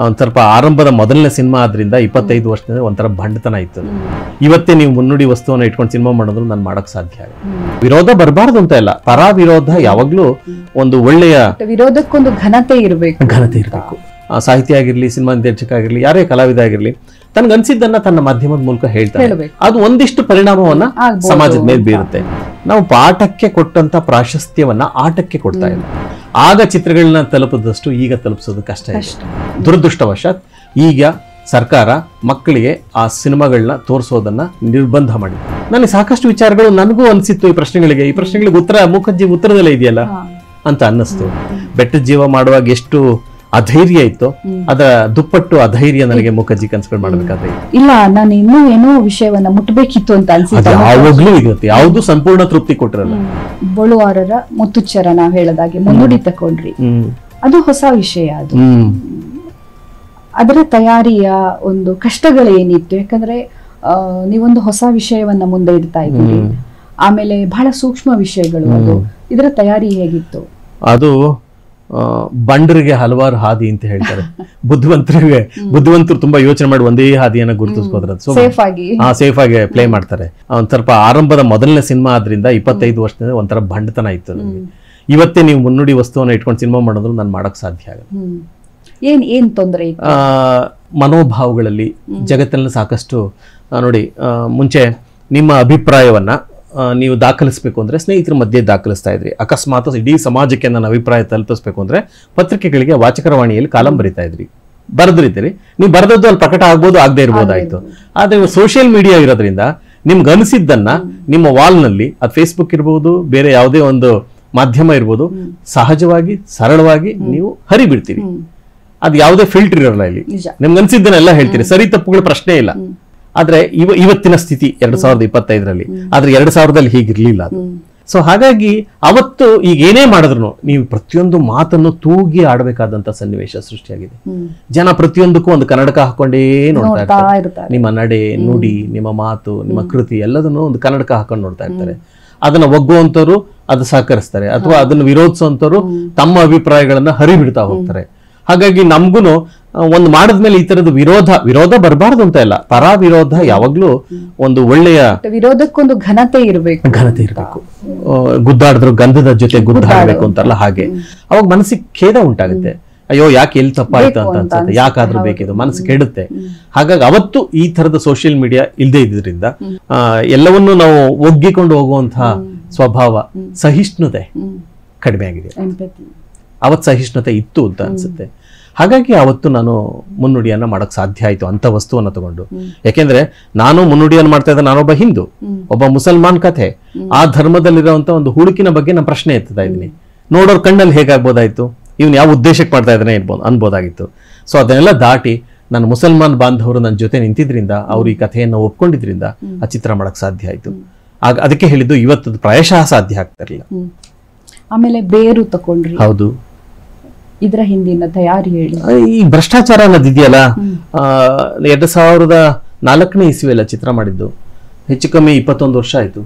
ಒಂದ್ ಸ್ವಲ್ಪ ಆರಂಭದ ಮೊದಲನೇ ಸಿನಿಮಾ ಆದ್ರಿಂದ 25 ವರ್ಷದಿಂದ ಒಂಥರ ಬಂಡತನ ಇತ್ತು. ಇವತ್ತೇ ನೀವು ಮುನ್ನುಡಿ ವಸ್ತುವನ್ನ ಇಟ್ಕೊಂಡು ಸಿನಿಮಾ ಮಾಡಿದ್ರು ನಾನು ಮಾಡಕ್ ಸಾಧ್ಯ ಆಗ. ವಿರೋಧ ಬರಬಾರ್ದು ಅಂತ ಇಲ್ಲ, ಪರ ವಿರೋಧ ಯಾವಾಗ್ಲೂ ಒಂದು ಒಳ್ಳೆಯ ವಿರೋಧಕ್ಕೊಂದು ಘನತೆ ಇರಬೇಕು. ಸಾಹಿತ್ಯ ಆಗಿರ್ಲಿ, ಸಿನಿಮಾ ನಿರ್ದೇಶಕ ಆಗಿರ್ಲಿ, ಯಾರೇ ಕಲಾವಿದ ಆಗಿರ್ಲಿ, ತನಗನ್ಸಿದ್ದನ್ನ ತನ್ನ ಮಾಧ್ಯಮದ ಮೂಲಕ ಹೇಳ್ತಾರೆ. ಅದು ಒಂದಿಷ್ಟು ಪರಿಣಾಮವನ್ನ ಸಮಾಜದ ಮೇಲೆ ಬೀರುತ್ತೆ. ನಾವು ಪಾಠಕ್ಕೆ ಕೊಟ್ಟಂತ ಪ್ರಾಶಸ್ತ್ಯವನ್ನ ಆಟಕ್ಕೆ ಕೊಡ್ತಾ ಇಲ್ಲ. ಆಗ ಚಿತ್ರಗಳನ್ನ ತಲುಪದಷ್ಟು ಈಗ ತಲುಪಿಸೋದು ಕಷ್ಟ ಇದೆ. ದುರದೃಷ್ಟವಶಾತ್ ಈಗ ಸರ್ಕಾರ ಮಕ್ಕಳಿಗೆ ಆ ಸಿನಿಮಾಗಳನ್ನ ತೋರಿಸೋದನ್ನ ನಿರ್ಬಂಧ ಮಾಡಿ. ನನಗೆ ಸಾಕಷ್ಟು ವಿಚಾರಗಳು ನನಗೂ ಅನಿಸಿತ್ತು ಈ ಪ್ರಶ್ನೆಗಳಿಗೆ ಉತ್ತರ ಮೂಕಜ್ಜಿ ಉತ್ತರದಲ್ಲೇ ಇದೆಯಲ್ಲ ಅಂತ ಅನ್ನಿಸ್ತು. ಬೆಟ್ಟದ ಜೀವ ಮಾಡುವಾಗ ಎಷ್ಟು ಅಧೈರ್ಯ ಇತ್ತು, ಅದರ ದುಪ್ಪಟ್ಟು ಅಧೈರ್ಯ ನನಗೆ ಮೂಕಜ್ಜಿ ಕನ್ಸ್ಪೆಂಡ್ ಮಾಡಬೇಕಾದ್ರೆ ಇಲ್ಲ. ನಾನು ಇನ್ನೂ ಏನೋ ವಿಷಯವನ್ನ ಮುಟ್ಬೇಕಿತ್ತು ಅಂತ ಅನ್ಸುತ್ತೆ. ಯಾವಾಗ್ಲೂ ಇರುತ್ತೆ, ಯಾವ್ದು ಸಂಪೂರ್ಣ ತೃಪ್ತಿ ಕೊಟ್ಟಿರಲ್ಲ. ಬಳುವಾರರ ಮುತ್ತುಚ್ಚರ ನಾವ್ ಹೇಳದಾಗೆ ಮುನ್ನುಡಿ ತಕೊಂಡ್ರಿ, ಅದು ಹೊಸ ವಿಷಯ. ಅದು ಅದರ ತಯಾರಿಯ ಒಂದು ಕಷ್ಟಗಳೇನಿತ್ತು? ಯಾಕಂದ್ರೆ ನೀವೊಂದು ಹೊಸ ವಿಷಯವನ್ನ ಮುಂದೆ ಇಡ್ತಾ ಇದ್ದೀರಿ, ಆಮೇಲೆ ಬಹಳ ಸೂಕ್ಷ್ಮ ವಿಷಯಗಳು. ಅದು ಇದರ ತಯಾರಿ ಹೇಗಿತ್ತು? ಅದು ಬಂಡರಿಗೆ ಹಲವಾರು ಹಾದಿ ಅಂತ ಹೇಳ್ತಾರೆ, ಬುದ್ಧಿವಂತರು ತುಂಬಾ ಯೋಚನೆ ಮಾಡಿ ಒಂದೇ ಹಾದಿಯನ್ನ ಗುರುತಿಸ್ಕೋದ್ರೆ ಸೇಫ್ ಆಗಿ ಪ್ಲೇ ಮಾಡ್ತಾರೆ. ಒಂದ್ ಸ್ವಲ್ಪ ಆರಂಭದ ಮೊದಲನೇ ಸಿನಿಮಾ ಆದ್ರಿಂದ 25 ವರ್ಷದಿಂದ ಒಂಥರ ಬಂಡತನ ಇತ್ತು ನನಗೆ. ಇವತ್ತೇ ನೀವು ಮುನ್ನುಡಿ ವಸ್ತುವನ್ನ ಇಟ್ಕೊಂಡು ಸಿನಿಮಾ ಮಾಡಿದ್ರು ನಾನು ಮಾಡಕ್ ಸಾಧ್ಯ ಆಗ. ಏನ್ ತೊಂದರೆ? ಮನೋಭಾವಗಳಲ್ಲಿ ಜಗತ್ತಿನಲ್ಲಿ ಸಾಕಷ್ಟು ನೋಡಿ, ಮುಂಚೆ ನಿಮ್ಮ ಅಭಿಪ್ರಾಯವನ್ನ ನೀವು ದಾಖಲಿಸಬೇಕು ಅಂದ್ರೆ ಸ್ನೇಹಿತರ ಮಧ್ಯೆ ದಾಖಲಿಸ್ತಾ ಇದ್ರಿ. ಅಕಸ್ಮಾತ್ ಇಡೀ ಸಮಾಜಕ್ಕೆ ನನ್ನ ಅಭಿಪ್ರಾಯ ತಲುಪಿಸ್ಬೇಕು ಅಂದ್ರೆ ಪತ್ರಿಕೆಗಳಿಗೆ, ವಾಚಕರವಾಣಿಯಲ್ಲಿ ಕಾಲಂ ಬರಿತಾ ಇದ್ರಿ, ಬರೆದಿರ್ತೀರಿ. ನೀವು ಬರೆದದ್ದು ಅಲ್ಲಿ ಪ್ರಕಟ ಆಗ್ಬೋದು, ಆಗದೆ ಇರ್ಬೋದಾಯ್ತು. ಆದ್ರೆ ಸೋಷಿಯಲ್ ಮೀಡಿಯಾ ಇರೋದ್ರಿಂದ ನಿಮ್ಗೆ ಅನಿಸಿದ್ದನ್ನ ನಿಮ್ಮ ವಾಲ್ನಲ್ಲಿ, ಅದು ಫೇಸ್ಬುಕ್ ಇರ್ಬೋದು, ಬೇರೆ ಯಾವುದೇ ಒಂದು ಮಾಧ್ಯಮ ಇರ್ಬೋದು, ಸಹಜವಾಗಿ ಸರಳವಾಗಿ ನೀವು ಹರಿಬಿಡ್ತೀರಿ. ಅದು ಯಾವುದೇ ಫಿಲ್ಟರ್ ಇರಲ್ಲ ಇಲ್ಲಿ. ನಿಮ್ಗೆ ಅನ್ಸಿದ್ದನ್ನೆಲ್ಲ ಹೇಳ್ತೀರಿ, ಸರಿ ತಪ್ಪುಗಳ ಪ್ರಶ್ನೆ ಇಲ್ಲ. ಆದ್ರೆ ಇವತ್ತಿನ ಸ್ಥಿತಿ 2025ರಲ್ಲಿ, ಆದ್ರೆ 2000ದಲ್ಲಿ ಹೀಗಿರ್ಲಿಲ್ಲ ಅದು. ಸೊ ಹಾಗಾಗಿ ಅವತ್ತು ಈಗ ಏನೇ ಮಾಡಿದ್ರು ನೀವು ಪ್ರತಿಯೊಂದು ಮಾತನ್ನು ತೂಗಿ ಆಡಬೇಕಾದಂತ ಸನ್ನಿವೇಶ ಸೃಷ್ಟಿಯಾಗಿದೆ. ಜನ ಪ್ರತಿಯೊಂದಕ್ಕೂ ಒಂದು ಕನ್ನಡಕ ಹಾಕೊಂಡೇ ನೋಡ್ತಾ ಇರ್ತಾರೆ. ನಿಮ್ಮ ನಡೆ, ನುಡಿ, ನಿಮ್ಮ ಮಾತು, ನಿಮ್ಮ ಕೃತಿ ಎಲ್ಲದನ್ನು ಒಂದು ಕನ್ನಡಕ ಹಾಕೊಂಡು ನೋಡ್ತಾ ಇರ್ತಾರೆ. ಅದನ್ನ ಒಗ್ಗುವಂತವ್ರು ಅದು ಸಹಕರಿಸ್ತಾರೆ, ಅಥವಾ ಅದನ್ನು ವಿರೋಧಿಸುವಂತವ್ರು ತಮ್ಮ ಅಭಿಪ್ರಾಯಗಳನ್ನ ಹರಿಬಿಡ್ತಾ ಹೋಗ್ತಾರೆ. ಹಾಗಾಗಿ ನಮ್ಗುನು ಒಂದು ಮಾಡಿದ್ಮೇಲೆ ಈ ತರದ ವಿರೋಧ ಬರಬಾರ್ದು ಅಂತ ಇಲ್ಲ, ಪರ ವಿರೋಧ ಯಾವಾಗ್ಲೂ ಒಂದು ಒಳ್ಳೆಯ ವಿರೋಧಕ್ಕೊಂದು ಘನತೆ ಇರಬೇಕು. ಗುದ್ದಾಡಿದ್ರು ಗಂಧದ ಜೊತೆ ಗುದ್ದಾಡಬೇಕು ಅಂತಾರಲ್ಲ, ಹಾಗೆ ಅವಾಗ ಮನಸ್ಸಿಗೆ ಖೇದ ಉಂಟಾಗುತ್ತೆ. ಅಯ್ಯೋ ಯಾಕೆ ಎಲ್ಲಿ ತಪ್ಪಾಯ್ತು ಅಂತ ಅನ್ಸುತ್ತೆ, ಯಾಕಾದ್ರೂ ಬೇಕಿದು ಮನಸ್ಸು ಕೆಡುತ್ತೆ. ಹಾಗಾಗಿ ಅವತ್ತು ಈ ತರದ ಸೋಷಿಯಲ್ ಮೀಡಿಯಾ ಇಲ್ಲದೆ ಇದ್ರಿಂದ ಎಲ್ಲವನ್ನೂ ನಾವು ಒಗ್ಗಿಕೊಂಡು ಹೋಗುವಂತಹ ಸ್ವಭಾವ, ಸಹಿಷ್ಣುತೆ ಕಡಿಮೆ ಆಗಿದೆ. ಅವತ್ತು ಸಹಿಷ್ಣುತೆ ಇತ್ತು ಅಂತ ಅನ್ಸುತ್ತೆ. ಹಾಗಾಗಿ ಅವತ್ತು ನಾನು ಮುನ್ನುಡಿಯನ್ನ ಮಾಡಕ್ ಸಾಧ್ಯ ಆಯ್ತು ಅಂತ ವಸ್ತುವನ್ನ ತಗೊಂಡು. ಯಾಕೆಂದ್ರೆ ನಾನು ಮುನ್ನುಡಿಯನ್ನು ಮಾಡ್ತಾ ಇದ್ದ ನಾನೊಬ್ಬ ಹಿಂದೂ, ಒಬ್ಬ ಮುಸಲ್ಮಾನ್ ಕಥೆ, ಆ ಧರ್ಮದಲ್ಲಿರುವಂತ ಒಂದು ಹುಡುಕಿನ ಬಗ್ಗೆ ನಾನು ಪ್ರಶ್ನೆ ಎತ್ತಾ ಇದ್ದೀನಿ. ನೋಡೋರ್ ಕಣ್ಣಲ್ಲಿ ಹೇಗಾಗ್ಬೋದಾಯ್ತು, ಇವನ್ ಯಾವ ಉದ್ದೇಶಕ್ಕೆ ಮಾಡ್ತಾ ಇದ್ದಾನೆ ಅನ್ಬೋದಾಗಿತ್ತು. ಸೊ ಅದನ್ನೆಲ್ಲ ದಾಟಿ ನನ್ನ ಮುಸಲ್ಮಾನ್ ಬಾಂಧವರು ನನ್ನ ಜೊತೆ ನಿಂತಿದ್ರಿಂದ, ಅವ್ರು ಈ ಕಥೆಯನ್ನು ಒಪ್ಕೊಂಡಿದ್ರಿಂದ ಆ ಚಿತ್ರ ಮಾಡಕ್ ಸಾಧ್ಯ ಆಯ್ತು. ಅದಕ್ಕೆ ಹೇಳಿದ್ದು ಇವತ್ತು ಪ್ರಾಯಶಃ ಸಾಧ್ಯ ಆಗ್ತಿರ್ಲಿಲ್ಲ. ಆಮೇಲೆ ಬೇರು ತಕೊಂಡ್ರಿ. ಹೌದು. ಇದರ ಹಿಂದಿನ ತಯಾರಿ ಹೇಳಿ. ಈ ಭ್ರಷ್ಟಾಚಾರ ಅನ್ನೋದಿದೆಯಲ್ಲ, 2004ನೇ ಇಸ್ವಿಯಲ್ಲ ಚಿತ್ರ ಮಾಡಿದ್ದು, ಹೆಚ್ಚು ಕಮ್ಮಿ 21 ವರ್ಷ ಆಯ್ತು.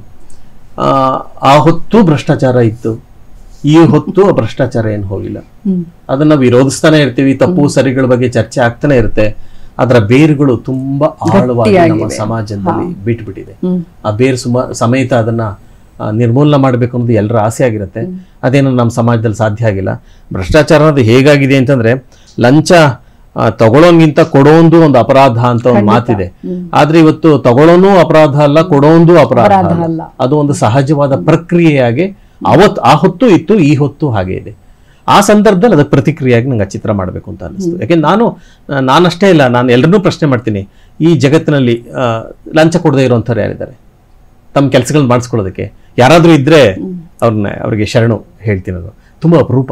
ಆ ಹೊತ್ತು ಭ್ರಷ್ಟಾಚಾರ ಇತ್ತು, ಈ ಹೊತ್ತು ಭ್ರಷ್ಟಾಚಾರ ಏನು ಹೋಗಿಲ್ಲ. ಅದನ್ನ ವಿರೋಧಿಸ್ತಾನೆ ಇರ್ತೀವಿ, ತಪ್ಪು ಸರಿಗಳ ಬಗ್ಗೆ ಚರ್ಚೆ ಆಗ್ತಾನೆ ಇರುತ್ತೆ. ಅದರ ಬೇರುಗಳು ತುಂಬಾ ಆಳವಾಗಿ ನಮ್ಮ ಸಮಾಜದಲ್ಲಿ ಬಿಟ್ಬಿಟ್ಟಿದೆ. ಆ ಬೇರು ಸಮೇತ ಅದನ್ನ ನಿರ್ಮೂಲನೆ ಮಾಡಬೇಕು ಅನ್ನೋದು ಎಲ್ಲರ ಆಸೆ ಆಗಿರುತ್ತೆ. ಅದೇನು ನಮ್ಮ ಸಮಾಜದಲ್ಲಿ ಸಾಧ್ಯ ಆಗಿಲ್ಲ. ಭ್ರಷ್ಟಾಚಾರ ಅನ್ನೋದು ಹೇಗಾಗಿದೆ ಅಂತಂದ್ರೆ, ಲಂಚ ತಗೊಳ್ಳೋನ್ಗಿಂತ ಕೊಡೋಂದು ಒಂದು ಅಪರಾಧ ಅಂತ ಒಂದು ಮಾತಿದೆ. ಆದ್ರೆ ಇವತ್ತು ತಗೊಳ್ಳೋನು ಅಪರಾಧ ಅಲ್ಲ, ಕೊಡೋಂದು ಅಪರಾಧ ಅಲ್ಲ. ಅದು ಒಂದು ಸಹಜವಾದ ಪ್ರಕ್ರಿಯೆಯಾಗಿ ಆ ಹೊತ್ತು ಇತ್ತು, ಈ ಹೊತ್ತು ಹಾಗೆ ಇದೆ. ಆ ಸಂದರ್ಭದಲ್ಲಿ ಅದಕ್ಕೆ ಪ್ರತಿಕ್ರಿಯೆಯಾಗಿ ನಂಗೆ ಆ ಚಿತ್ರ ಮಾಡಬೇಕು ಅಂತ ಅನಿಸ್ತು. ಯಾಕೆಂದ್ರೆ ನಾನಷ್ಟೇ ಇಲ್ಲ, ನಾನು ಎಲ್ಲರನ್ನೂ ಪ್ರಶ್ನೆ ಮಾಡ್ತೀನಿ, ಈ ಜಗತ್ತಿನಲ್ಲಿ ಲಂಚ ಕೊಡದೇ ಇರೋಂಥವ್ರು ಯಾರಿದ್ದಾರೆ ತಮ್ಮ ಕೆಲಸಗಳನ್ನ ಮಾಡಿಸ್ಕೊಳ್ಳೋದಕ್ಕೆ? ಯಾರಾದ್ರೂ ಇದ್ರೆ ಅವ್ರಿಗೆ ಶರಣು ಹೇಳ್ತೀನಿ. ಅದು ತುಂಬಾ ಅಪರೂಪ.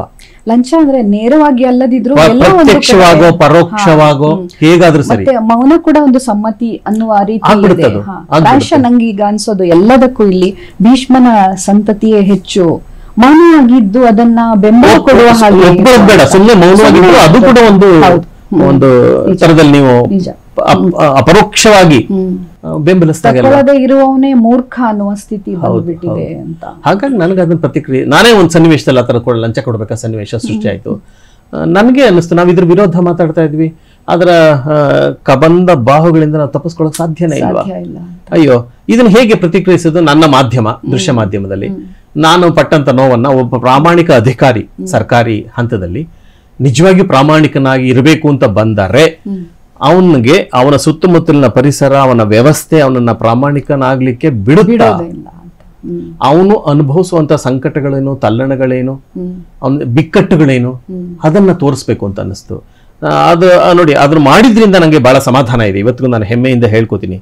ಲಂಚ ಅಂದ್ರೆ ನೇರವಾಗಿ ಅಲ್ಲದಿದ್ರು ಪ್ರತ್ಯಕ್ಷವಾಗೋ ಪರೋಕ್ಷವಾಗೋ ಹೇಗಾದ್ರೂ ಸರಿ, ಮೌನ ಕೂಡ ಒಂದು ಸಮ್ಮತಿ ಅನ್ನುವ ರೀತಿ. ನಂಗೀಗ ಅನ್ಸೋದು ಎಲ್ಲದಕ್ಕೂ ಇಲ್ಲಿ ಭೀಷ್ಮನ ಸಂತತಿಯೇ ಹೆಚ್ಚು ಮೌನವಾಗಿದ್ದು ಅದನ್ನ ಬೆಂಬಲ ಕೊಡುವ ಹಾಗೆ ಬೇಡ. ಸುಮ್ಮನೆ ಮೌನವಾಗಿದ್ದು ಅದು ಕೂಡ ಒಂದು ತರದಲ್ಲಿ ನೀವು ಅಪರೋಕ್ಷವಾಗಿ ಬೆಂಬಲಿಸಿದಾಗ ಇರುವವನೇ ಮೂರ್ಖ ಅನ್ನುವ ಸ್ಥಿತಿ ಬಂದ್ಬಿಟ್ಟಿದೆ ಅಂತ. ಹಾಗಾಗಿ ನನಗೆ ಅದನ್ನ ಪ್ರತಿಕ್ರಿಯೆ, ನಾನೇ ಒಂದು ಸನ್ನಿವೇಶದಲ್ಲಿ ಆತರ ಲಂಚ ಕೊಡ್ಬೇಕಾ ಸನ್ನಿವೇಶ ಸೃಷ್ಟಿ ಆಯ್ತು. ನನಗೆ ಅನ್ನಿಸ್ತು, ನಾವ್ ಇದ್ರ ವಿರೋಧ ಮಾತಾಡ್ತಾ ಇದ್ವಿ, ಅದರ ಕಬಂದ ಬಾಹುಗಳಿಂದ ನಾವು ತಪ್ಪಿಸ್ಕೊಳ್ಳೋಕೆ ಸಾಧ್ಯನೇ ಇಲ್ವಾ? ಸಾಧ್ಯ ಇಲ್ಲ. ಅಯ್ಯೋ, ಇದನ್ನ ಹೇಗೆ ಪ್ರತಿಕ್ರಿಯಿಸೋದು? ನನ್ನ ಮಾಧ್ಯಮ, ದೃಶ್ಯ ಮಾಧ್ಯಮದಲ್ಲಿ ನಾನು ಪಟ್ಟಂತ ನೋವನ್ನ ಒಬ್ಬ ಪ್ರಾಮಾಣಿಕ ಅಧಿಕಾರಿ ಸರ್ಕಾರಿ ಹಂತದಲ್ಲಿ ನಿಜವಾಗಿ ಪ್ರಾಮಾಣಿಕನಾಗಿ ಇರಬೇಕು ಅಂತ ಬಂದರೆ ಅವನಿಗೆ ಅವನ ಸುತ್ತಮುತ್ತಲಿನ ಪರಿಸರ, ಅವನ ವ್ಯವಸ್ಥೆ ಅವನನ್ನ ಪ್ರಾಮಾಣಿಕನಾಗ್ಲಿಕ್ಕೆ ಬಿಡುತ್ತಾ ಅವನು ಅನುಭವಿಸುವಂತ ಸಂಕಟಗಳೇನು, ತಲ್ಲಣಗಳೇನು, ಅವನ ಬಿಕ್ಕಟ್ಟುಗಳೇನು ಅದನ್ನ ತೋರಿಸ್ಬೇಕು ಅಂತ ಅನ್ನಿಸ್ತು. ಅದು ನೋಡಿ, ಅದನ್ನ ಮಾಡಿದ್ರಿಂದ ನಂಗೆ ಬಹಳ ಸಮಾಧಾನ ಇದೆ. ಇವತ್ತಿಗೂ ನಾನು ಹೆಮ್ಮೆಯಿಂದ ಹೇಳ್ಕೊತೀನಿ.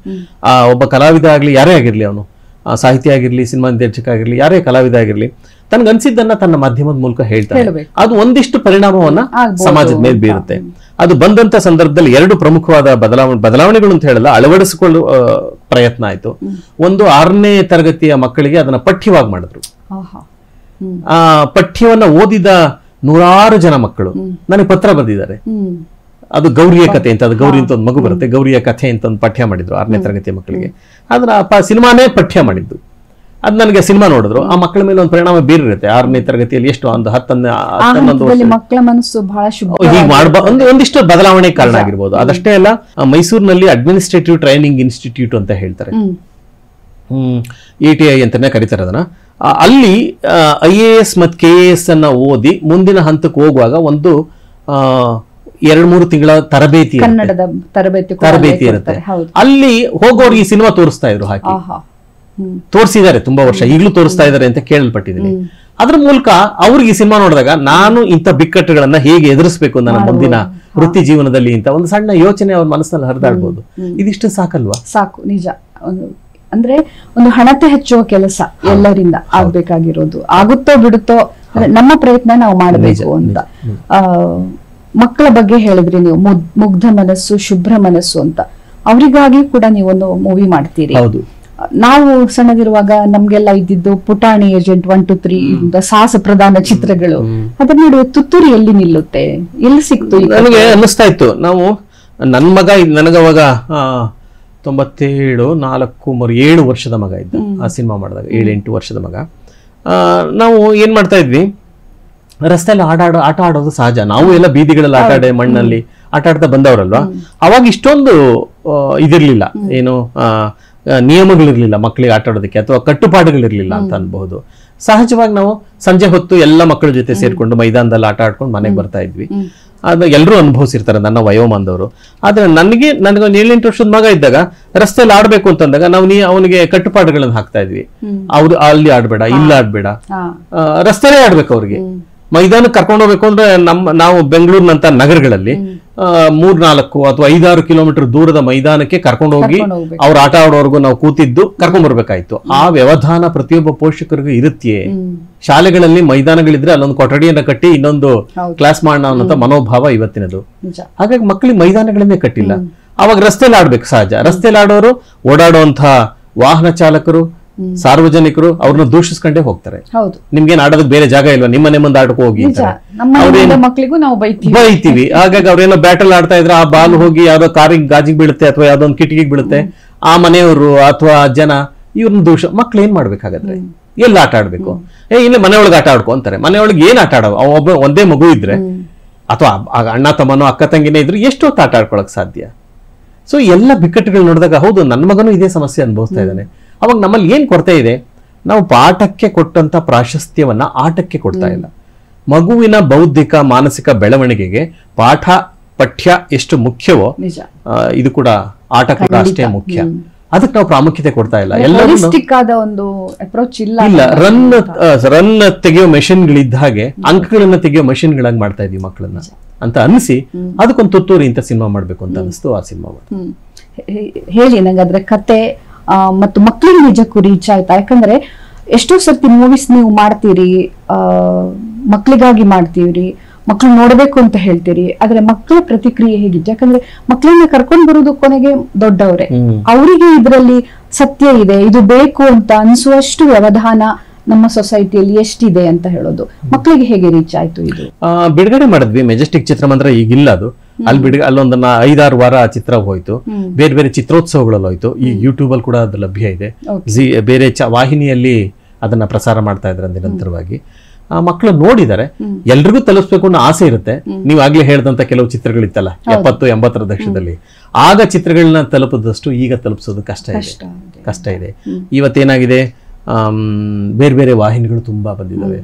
ಒಬ್ಬ ಕಲಾವಿದ ಆಗ್ಲಿ, ಯಾರೇ ಆಗಿರ್ಲಿ, ಅವನು ಸಾಹಿತ್ಯ ಆಗಿರ್ಲಿ, ಸಿನಿಮಾ ನಿರ್ದೇಶಕ ಆಗಿರ್ಲಿ, ಯಾರೇ ಕಲಾವಿದ ಆಗಿರ್ಲಿ, ತನಗನ್ಸಿದ್ದನ್ನ ತನ್ನ ಮಾಧ್ಯಮದ ಮೂಲಕ ಹೇಳ್ತಾನೆ. ಅದು ಒಂದಿಷ್ಟು ಪರಿಣಾಮವನ್ನ ಸಮಾಜದ ಮೇಲೆ ಬೀರುತ್ತೆ. ಅದು ಬಂದಂತ ಸಂದರ್ಭದಲ್ಲಿ ಎರಡು ಪ್ರಮುಖವಾದ ಬದಲಾವಣೆಗಳು ಅಂತ ಹೇಳಲ್ಲ, ಅಳವಡಿಸಿಕೊಳ್ಳುವ ಪ್ರಯತ್ನ ಆಯ್ತು. ಒಂದು 6ನೇ ತರಗತಿಯ ಮಕ್ಕಳಿಗೆ ಅದನ್ನ ಪಠ್ಯವಾಗಿ ಮಾಡಿದ್ರು. ಆ ಪಠ್ಯವನ್ನ ಓದಿದ 100 ಜನ ಮಕ್ಕಳು ನನಗೆ ಪತ್ರ ಬರೆದಿದ್ದಾರೆ. ಅದು ಗೌರಿಯ ಕಥೆ ಅಂತ, ಅದು ಗೌರಿ ಅಂತ ಒಂದು ಮಗು ಬರುತ್ತೆ, ಗೌರಿಯ ಕಥೆ ಅಂತ ಒಂದು ಪಠ್ಯ ಮಾಡಿದ್ರು 6ನೇ ತರಗತಿಯ ಮಕ್ಕಳಿಗೆ. ಅದನ್ನ ಸಿನಿಮಾನೇ ಪಠ್ಯ ಮಾಡಿದ್ದು. ಅದು ನನಗೆ ಸಿನಿಮಾ ನೋಡಿದ್ರು, ಆ ಮಕ್ಕಳ ಮೇಲೆ ಒಂದು ಪರಿಣಾಮ ಬೀರಿರುತ್ತೆ. 6ನೇ ತರಗತಿಯಲ್ಲಿ ಎಷ್ಟು ಒಂದು 10-11 ಮಕ್ಕಳ ಮನಸ್ಸು ಬಹಳ ಒಂದಿಷ್ಟು ಬದಲಾವಣೆ ಕಾರಣ ಆಗಿರ್ಬೋದು. ಅದಷ್ಟೇ ಅಲ್ಲ, ಮೈಸೂರಿನಲ್ಲಿ ಅಡ್ಮಿನಿಸ್ಟ್ರೇಟಿವ್ ಟ್ರೈನಿಂಗ್ ಇನ್ಸ್ಟಿಟ್ಯೂಟ್ ಅಂತ ಹೇಳ್ತಾರೆ, ATI ಅಂತಾನೆ ಕರೀತಾರೆ ಅದನ್ನ. ಅಲ್ಲಿ IAS ಮತ್ತು KAS ಅನ್ನ ಓದಿ ಮುಂದಿನ ಹಂತಕ್ಕೆ ಹೋಗುವಾಗ ಒಂದು 2-3 ತಿಂಗಳ ತರಬೇತಿ ಇರುತ್ತೆ. ಅಲ್ಲಿ ಹೋಗೋರು ಈ ಸಿನಿಮಾ ತೋರಿಸ್ತಾ ಇದ್ರು, ಹಾಕಿ ತೋರಿಸಿದ್ದಾರೆ ತುಂಬಾ ವರ್ಷ, ಈಗಲೂ ತೋರಿಸ್ತಾ ಇದ್ದಾರೆ ಅಂತ ಕೇಳಲ್ಪಟ್ಟಿದ್ದೀನಿ. ಅದ್ರ ಮೂಲಕ ಅವ್ರಿಗೆ ಈ ಸಿನಿಮಾ ನೋಡಿದಾಗ ನಾನು ಇಂಥ ಬಿಕ್ಕಟ್ಟುಗಳನ್ನ ಹೇಗೆ ಎದುರಿಸಬೇಕು ನನ್ನ ಮುಂದಿನ ವೃತ್ತಿ ಜೀವನದಲ್ಲಿ ಅಂತ ಒಂದು ಸಣ್ಣ ಯೋಚನೆ ಅವ್ರ ಮನಸ್ಸಿನಲ್ಲಿ ಹರಿದಾಡ್ಬೋದು. ಇದಿಷ್ಟು ಸಾಕಲ್ವಾ? ಸಾಕು, ನಿಜ. ಅಂದ್ರೆ ಒಂದು ಹಣತೆ ಹೆಚ್ಚುವ ಕೆಲಸ ಎಲ್ಲರಿಂದ ಆಗ್ಬೇಕಾಗಿರೋದು. ಆಗುತ್ತೋ ಬಿಡುತ್ತೋ, ನಮ್ಮ ಪ್ರಯತ್ನ ನಾವು ಮಾಡಬೇಕು ಅಂತ. ಮಕ್ಕಳ ಬಗ್ಗೆ ಹೇಳಿದ್ರಿ ನೀವು, ಮುಗ್ಧ ಮನಸ್ಸು, ಶುಭ್ರ ಮನಸ್ಸು ಅಂತ. ಅವರಿಗಾಗಿ ಕೂಡ ನೀವೊಂದು ಮೂವಿ ಮಾಡ್ತೀರಿ. ನಾವು ಸಣ್ಣದಿರುವಾಗ ನಮ್ಗೆಲ್ಲ ಇದ್ದಿದ್ದು ಪುಟಾಣಿ ಏಜೆಂಟ್ 1, 2, 3 ಸಾಹಸ ಪ್ರಧಾನ ಚಿತ್ರಗಳು. ಅದ್ರ ನಡುವೆ ತುತ್ತೂರಿ ಎಲ್ಲಿ ನಿಲ್ಲುತ್ತೆ, ಎಲ್ಲಿ ಸಿಕ್ತು? ನನಗೆ ಅನ್ನಿಸ್ತಾ ಇತ್ತು, ನಾವು ನನ್ನ ಮಗ ನನಗವಾಗ 97, 7 ವರ್ಷದ ಮಗ ಇದ್ದ ಆ ಸಿನಿಮಾ ಮಾಡಿದಾಗ, 7-8 ವರ್ಷದ ಮಗ. ನಾವು ಏನ್ ಮಾಡ್ತಾ ಇದ್ವಿ, ರಸ್ತೆಯಲ್ಲಿ ಆಟ ಆಡೋದು ಸಹಜ. ನಾವು ಎಲ್ಲ ಬೀದಿಗಳಲ್ಲಿ ಆಟ ಆಡಿ ಮಣ್ಣಲ್ಲಿ ಆಟ ಆಡ್ತಾ ಬಂದವರಲ್ವಾ. ಅವಾಗ ಇಷ್ಟೊಂದು ಇದಿರ್ಲಿಲ್ಲ, ಏನು ನಿಯಮಗಳಿರ್ಲಿಲ್ಲ ಮಕ್ಕಳಿಗೆ ಆಟ ಆಡೋದಕ್ಕೆ, ಅಥವಾ ಕಟ್ಟುಪಾಡುಗಳಿರ್ಲಿಲ್ಲ ಅಂತ ಅನ್ಬಹುದು. ಸಹಜವಾಗಿ ನಾವು ಸಂಜೆ ಹೊತ್ತು ಎಲ್ಲ ಮಕ್ಕಳ ಜೊತೆ ಸೇರ್ಕೊಂಡು ಮೈದಾನದಲ್ಲಿ ಆಟ ಆಡ್ಕೊಂಡು ಮನೆಗೆ ಬರ್ತಾ ಇದ್ವಿ. ಅದು ಎಲ್ಲರೂ ಅನುಭವಿಸಿರ್ತಾರೆ, ನನ್ನ ವಯೋಮಾನದವರು. ಆದ್ರೆ ನನಗೊಂದು 7-8 ವರ್ಷದ ಮಗ ಇದ್ದಾಗ ರಸ್ತೆಯಲ್ಲಿ ಆಡ್ಬೇಕು ಅಂತಂದಾಗ ನಾವು ಅವನಿಗೆ ಕಟ್ಟುಪಾಡುಗಳನ್ನ ಹಾಕ್ತಾ ಇದ್ವಿ. ಅವ್ರು ಅಲ್ಲಿ ಆಡ್ಬೇಡ, ಇಲ್ಲಿ ಆಡ್ಬೇಡ, ರಸ್ತೆಲೇ ಆಡ್ಬೇಕು. ಅವ್ರಿಗೆ ಮೈದಾನಕ್ಕೆ ಕರ್ಕೊಂಡು ಹೋಗ್ಬೇಕು ಅಂದ್ರೆ ನಾವು ಬೆಂಗಳೂರಿನಂತ ನಗರಗಳಲ್ಲಿ 3-4 ಅಥವಾ 5-6 ಕಿಲೋಮೀಟರ್ ದೂರದ ಮೈದಾನಕ್ಕೆ ಕರ್ಕೊಂಡು ಹೋಗಿ ಅವ್ರು ಆಟ ಆಡೋವರೆಗೂ ನಾವು ಕೂತಿದ್ದು ಕರ್ಕೊಂಡ್ ಬರ್ಬೇಕಾಯ್ತು. ಆ ವ್ಯವಧಾನ ಪ್ರತಿಯೊಬ್ಬ ಪೋಷಕರಿಗೂ ಇರುತ್ತೆಯೇ? ಶಾಲೆಗಳಲ್ಲಿ ಮೈದಾನಗಳಿದ್ರೆ ಅಲ್ಲೊಂದು ಕೊಠಡಿಯನ್ನ ಕಟ್ಟಿ ಇನ್ನೊಂದು ಕ್ಲಾಸ್ ಮಾಡೋಣ ಅನ್ನೋ ಮನೋಭಾವ ಇವತ್ತಿನದು. ಹಾಗಾಗಿ ಮಕ್ಕಳಿಗೆ ಮೈದಾನಗಳನ್ನೇ ಕಟ್ಟಿಲ್ಲ. ಅವಾಗ ರಸ್ತೆಯಲ್ಲಿ ಆಡ್ಬೇಕು ಸಹಜ. ರಸ್ತೆಯಲ್ಲಿ ಆಡೋರು, ಓಡಾಡುವಂತ ವಾಹನ ಚಾಲಕರು, ಸಾರ್ವಜನಿಕರು ಅವ್ರನ್ನ ದೂಷಿಸ್ಕೊಂಡೇ ಹೋಗ್ತಾರೆ. ನಿಮ್ಗೇನ್ ಆಡೋದಕ್ಕೆ ಬೇರೆ ಜಾಗ ಇಲ್ವಾ, ನಿಮ್ಮನೆ ಮುಂದೆ ಆಡಕ್ಕೆ ಹೋಗಿ ಮಕ್ಕಳಿಗೂ ನಾವು ಬೈತೀವಿ. ಹಾಗಾಗಿ ಅವ್ರೇನೋ ಬ್ಯಾಟಲ್ ಆಡ್ತಾ ಇದ್ರೆ ಆ ಬಾಲ್ ಹೋಗಿ ಯಾವ್ದೋ ಕಾರಿಗೆ ಗಾಜಿಗೆ ಬೀಳುತ್ತೆ ಅಥವಾ ಯಾವ್ದೋ ಒಂದು ಕಿಟಕಿಗೆ ಬೀಳುತ್ತೆ. ಆ ಮನೆಯವರು ಅಥವಾ ಜನ ಇವ್ರನ್ನ ಮಕ್ಳು ಏನ್ ಮಾಡ್ಬೇಕಾಗತ್ತೆ? ಎಲ್ಲ ಆಟ ಆಡ್ಬೇಕು? ಇಲ್ಲೇ ಮನೆಯೊಳಗೆ ಆಟ ಆಡ್ಕೊ ಅಂತಾರೆ. ಮನೆಯೊಳಗೆ ಏನ್ ಆಟ ಆಡೋ, ಒಂದೇ ಮಗು ಇದ್ರೆ ಅಥವಾ ಅಣ್ಣ ತಮ್ಮನೋ ಅಕ್ಕ ತಂಗಿನೇ ಇದ್ರೆ ಎಷ್ಟೊತ್ತು ಆಟ ಆಡ್ಕೊಳಕ್ ಸಾಧ್ಯ? ಸೊ ಎಲ್ಲ ಬಿಕ್ಕಟ್ಟುಗಳು ನೋಡಿದಾಗ ಹೌದು, ನನ್ನ ಮಗನೂ ಇದೇ ಸಮಸ್ಯೆ ಅನುಭವಿಸ್ತಾ ಇದ್ದಾನೆ. ಅವಾಗ ನಮ್ಮಲ್ಲಿ ಏನ್ ಕೊರತೆ ಇದೆ? ನಾವು ಪಾಠಕ್ಕೆ ಕೊಟ್ಟಂತ ಪ್ರಾಶಸ್ತ್ಯವನ್ನ ಆಟಕ್ಕೆ ಕೊಡ್ತಾ ಇಲ್ಲ. ಮಗುವಿನ ಬೌದ್ಧಿಕ ಮಾನಸಿಕ ಬೆಳವಣಿಗೆಗೆ ಪಠ್ಯ ಎಷ್ಟು ಮುಖ್ಯವೋ ಇದು ಕೂಡ ಆಟ ಕೂಡ ಅಷ್ಟೇ ಮುಖ್ಯ. ಅದಕ್ಕೆ ನಾವು ಪ್ರಾಮುಖ್ಯತೆ ಕೊಡ್ತಾ ಇಲ್ಲ. ರನ್ ತೆಗೆಯೋ ಮೆಷಿನ್ಗಳಿದ್ದ ಹಾಗೆ ಅಂಕಗಳನ್ನ ತೆಗೆಯೋ ಮೆಷಿನ್ಗಳಾಗಿ ಮಾಡ್ತಾ ಇದೀವಿ ಮಕ್ಕಳನ್ನ ಅಂತ ಅನಿಸಿ ಅದಕ್ಕೊಂದು ತುತ್ತೂರಿ ಇಂತ ಸಿನಿಮಾ ಮಾಡ್ಬೇಕು ಅಂತ ಅನಿಸ್ತು. ಆ ಸಿನಿಮಾ ಹೇಳಿ ನಂಗಾದ್ರೆ ಕತೆ ಮತ್ತು ಮಕ್ಕಳಿಗೆ ನಿಜಕ್ಕೂ ರೀಚ್ ಆಯ್ತಾ? ಯಾಕಂದ್ರೆ ಎಷ್ಟೋ ಸರ್ತಿ ಮೂವೀಸ್ ನೀವು ಮಾಡ್ತೀರಿ, ಮಕ್ಕಳಿಗಾಗಿ ಮಾಡ್ತೀವ್ರಿ, ಮಕ್ಕಳು ನೋಡ್ಬೇಕು ಅಂತ ಹೇಳ್ತೀರಿ, ಆದ್ರೆ ಮಕ್ಕಳ ಪ್ರತಿಕ್ರಿಯೆ ಹೇಗಿತ್ತು? ಯಾಕಂದ್ರೆ ಮಕ್ಕಳನ್ನ ಕರ್ಕೊಂಡ್ ಬರುವುದು ಕೊನೆಗೆ ದೊಡ್ಡವರೇ, ಅವರಿಗೆ ಇದರಲ್ಲಿ ಸತ್ಯ ಇದೆ, ಇದು ಬೇಕು ಅಂತ ಅನ್ಸುವಷ್ಟು ವ್ಯವಧಾನ ನಮ್ಮ ಸೊಸೈಟಿಯಲ್ಲಿ ಎಷ್ಟಿದೆ ಅಂತ ಹೇಳೋದು. ಮಕ್ಕಳಿಗೆ ಹೇಗೆ ರೀಚ್ ಆಯ್ತು ಇದು? ಬಿಡುಗಡೆ ಮಾಡಿದ್ವಿ, ಮೆಜೆಸ್ಟಿಕ್ ಚಿತ್ರಮಂದಿರ ಈಗಿಲ್ಲ, ಅದು ಅಲ್ಲೊಂದು 5-6 ವಾರ ಚಿತ್ರ ಹೋಯ್ತು. ಬೇರೆ ಬೇರೆ ಚಿತ್ರೋತ್ಸವಗಳಲ್ಲಿ ಹೋಯ್ತು. ಈ ಯೂಟ್ಯೂಬ್ ಅಲ್ಲಿ ಕೂಡ ಅದು ಲಭ್ಯ ಇದೆ. ಬೇರೆ ವಾಹಿನಿಯಲ್ಲಿ ಅದನ್ನ ಪ್ರಸಾರ ಮಾಡ್ತಾ ಇದ್ದಾರೆ ನಿರಂತರವಾಗಿ. ಆ ಮಕ್ಕಳು ನೋಡಿದ್ದಾರೆ, ಎಲ್ರಿಗೂ ತಲುಪಿಸ್ಬೇಕು ಅನ್ನೋ ಆಸೆ ಇರುತ್ತೆ. ನೀವು ಆಗ್ಲೇ ಹೇಳ್ದಂತ ಕೆಲವು ಚಿತ್ರಗಳಿತ್ತಲ್ಲ 70-80ರ ದಶಕದಲ್ಲಿ, ಆಗ ಚಿತ್ರಗಳನ್ನ ತಲುಪದಷ್ಟು ಈಗ ತಲುಪಿಸೋದು ಕಷ್ಟ ಇದೆ. ಇವತ್ತೇನಾಗಿದೆ, ಬೇರೆ ಬೇರೆ ವಾಹಿನಿಗಳು ತುಂಬಾ ಬಂದಿದ್ದಾವೆ.